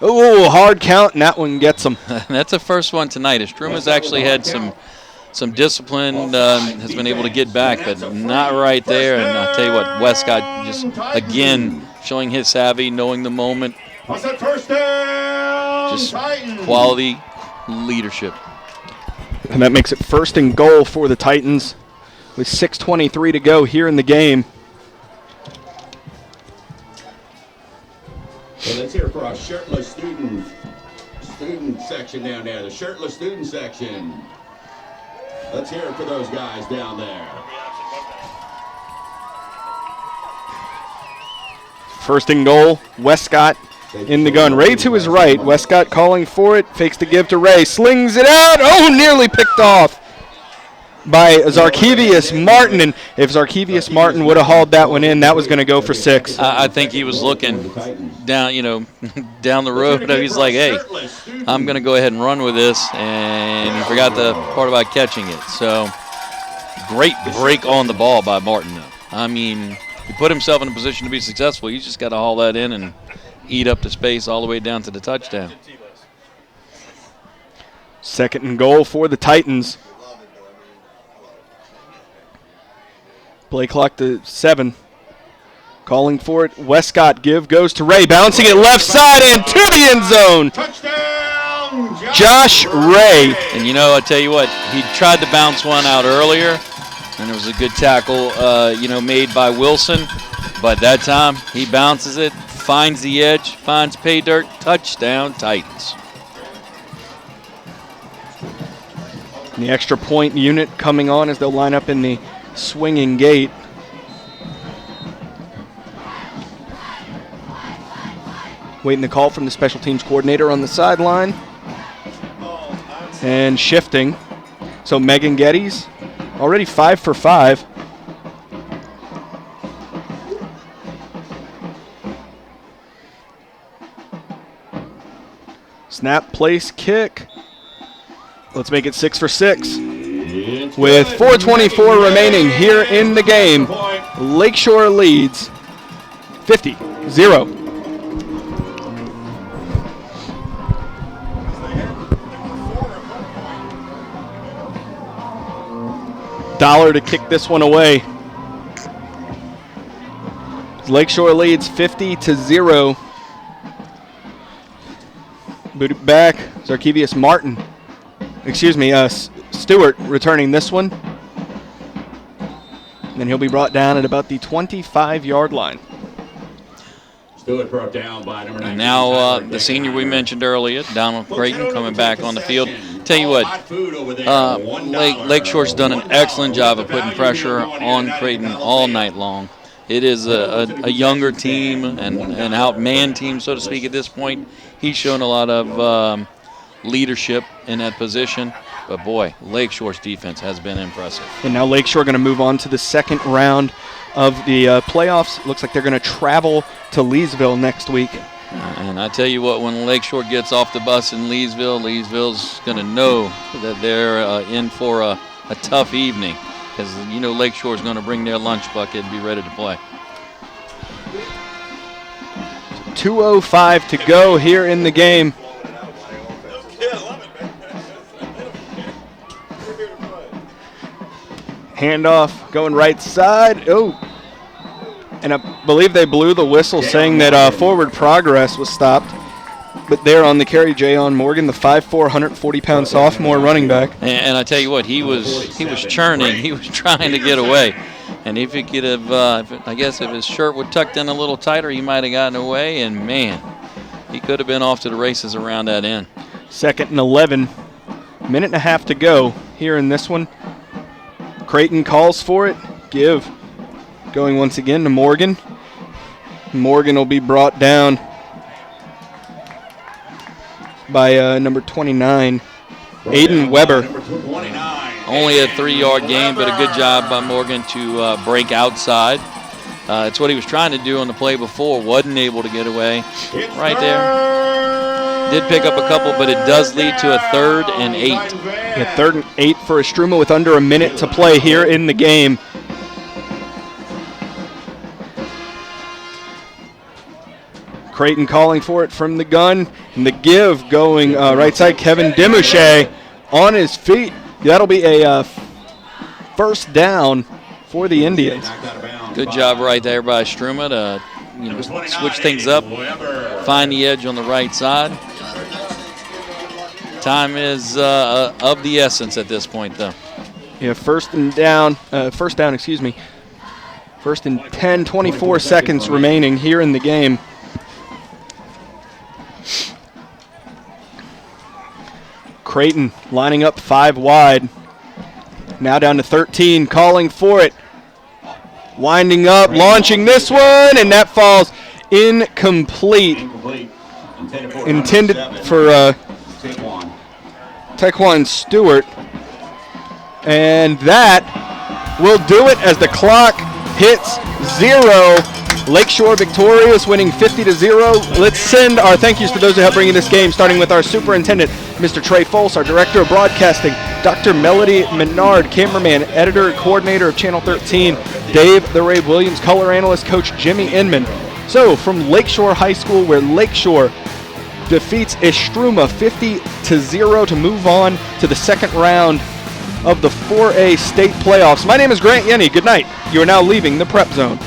Oh, hard count, and that one gets him. That's the first one tonight. Istruma's actually had some discipline, has been able to get back, but not right there. And I'll tell you what, Westcott just, again, showing his savvy, knowing the moment. Just quality leadership. And that makes it 1st and goal for the Titans with 6:23 to go here in the game. So let's hear for our shirtless student section down there, the shirtless student section. Let's hear it for those guys down there. 1st and goal, Westcott in the gun. Ray to his right. Westcott calling for it. Fakes the give to Ray. Slings it out. Oh, nearly picked off by Zarkevius Martin. And if Zarkevius Martin would have hauled that one in, that was going to go for 6. I think he was looking down, down the road. He's like, hey, I'm going to go ahead and run with this. And he forgot the part about catching it. So great break on the ball by Martin, though. I mean, he put himself in a position to be successful. You just got to haul that in and eat up the space all the way down to the touchdown. 2nd and goal for the Titans. Play clock to 7. Calling for it. Westcott goes to Ray. Bouncing it left side and to the end zone. Touchdown, Josh Ray. And I tell you what, he tried to bounce one out earlier, and it was a good tackle, made by Wilson. But that time, he bounces it, finds the edge, finds pay dirt, touchdown Titans. And the extra point unit coming on as they'll line up in the swinging gate. Waiting the call from the special teams coordinator on the sideline. And shifting. So Megan Geddes already 5 for 5. Snap, place, kick. Let's make it 6 for 6. With 4:24 remaining here in the game, Lakeshore leads 50-0. Dollar to kick this one away. Lakeshore leads 50-0. Boot it back. Zarkevius Martin. Stewart returning this one. And then he'll be brought down at about the 25-yard line. Stewart brought down by number 19. And now the senior we mentioned earlier, Donald Creighton, coming back on the field. Tell you what, Lakeshore's done an excellent job of putting pressure on Creighton all night long. It is a younger team and an outmanned team, so to speak, at this point. He's shown a lot of leadership in that position. But, boy, Lakeshore's defense has been impressive. And now Lakeshore going to move on to the 2nd round of the playoffs. Looks like they're going to travel to Leesville next week. And I tell you what, when Lakeshore gets off the bus in Leesville, Leesville's going to know that they're in for a tough evening. Because, Lakeshore's going to bring their lunch bucket and be ready to play. .205 to go here in the game. Handoff going right side. Oh, and I believe they blew the whistle saying that forward progress was stopped. But there on the carry, Jayon Morgan, the 5'4", 140-pound sophomore running back. And I tell you what, he was churning. He was trying to get away. And if he could have, I guess if his shirt would tucked in a little tighter, he might have gotten away. And, man, he could have been off to the races around that end. 2nd and 11. Minute and a half to go here in this one. Creighton calls for it. Give. Going once again to Morgan. Morgan will be brought down by number 29, Aiden Weber. Only a 3-yard gain, but a good job by Morgan to break outside. It's what he was trying to do on the play before. Wasn't able to get away. Right there. Did pick up a couple, but it does lead to a 3rd and 8. Yeah, 3rd and 8 for Istrouma with under a minute to play here in the game. Creighton calling for it from the gun, and the give going right side. Kevin Demouche on his feet. That'll be a first down for the Indians. Good job right there by Struma to switch things up, find the edge on the right side. Time is of the essence at this point, though. Yeah, first down, excuse me. 1st and 10, 24 seconds remaining here in the game. Creighton lining up 5 wide. Now down to 13, calling for it. Winding up, launching this one, and that falls incomplete. Intended for Taekwon Stewart. And that will do it as the clock hits 0. Lakeshore victorious, winning 50-0. Let's send our thank yous to those who helped bring in this game, starting with our superintendent, Mr. Trey Folse, our director of broadcasting, Dr. Melody Menard, cameraman, editor, coordinator of Channel 13, Dave the Ray Williams, color analyst, Coach Jimmy Inman. So from Lakeshore High School, where Lakeshore defeats Istrouma 50-0 to move on to the 2nd round of the 4A state playoffs. My name is Grant Yenny. Good night. You are now leaving the Prep Zone.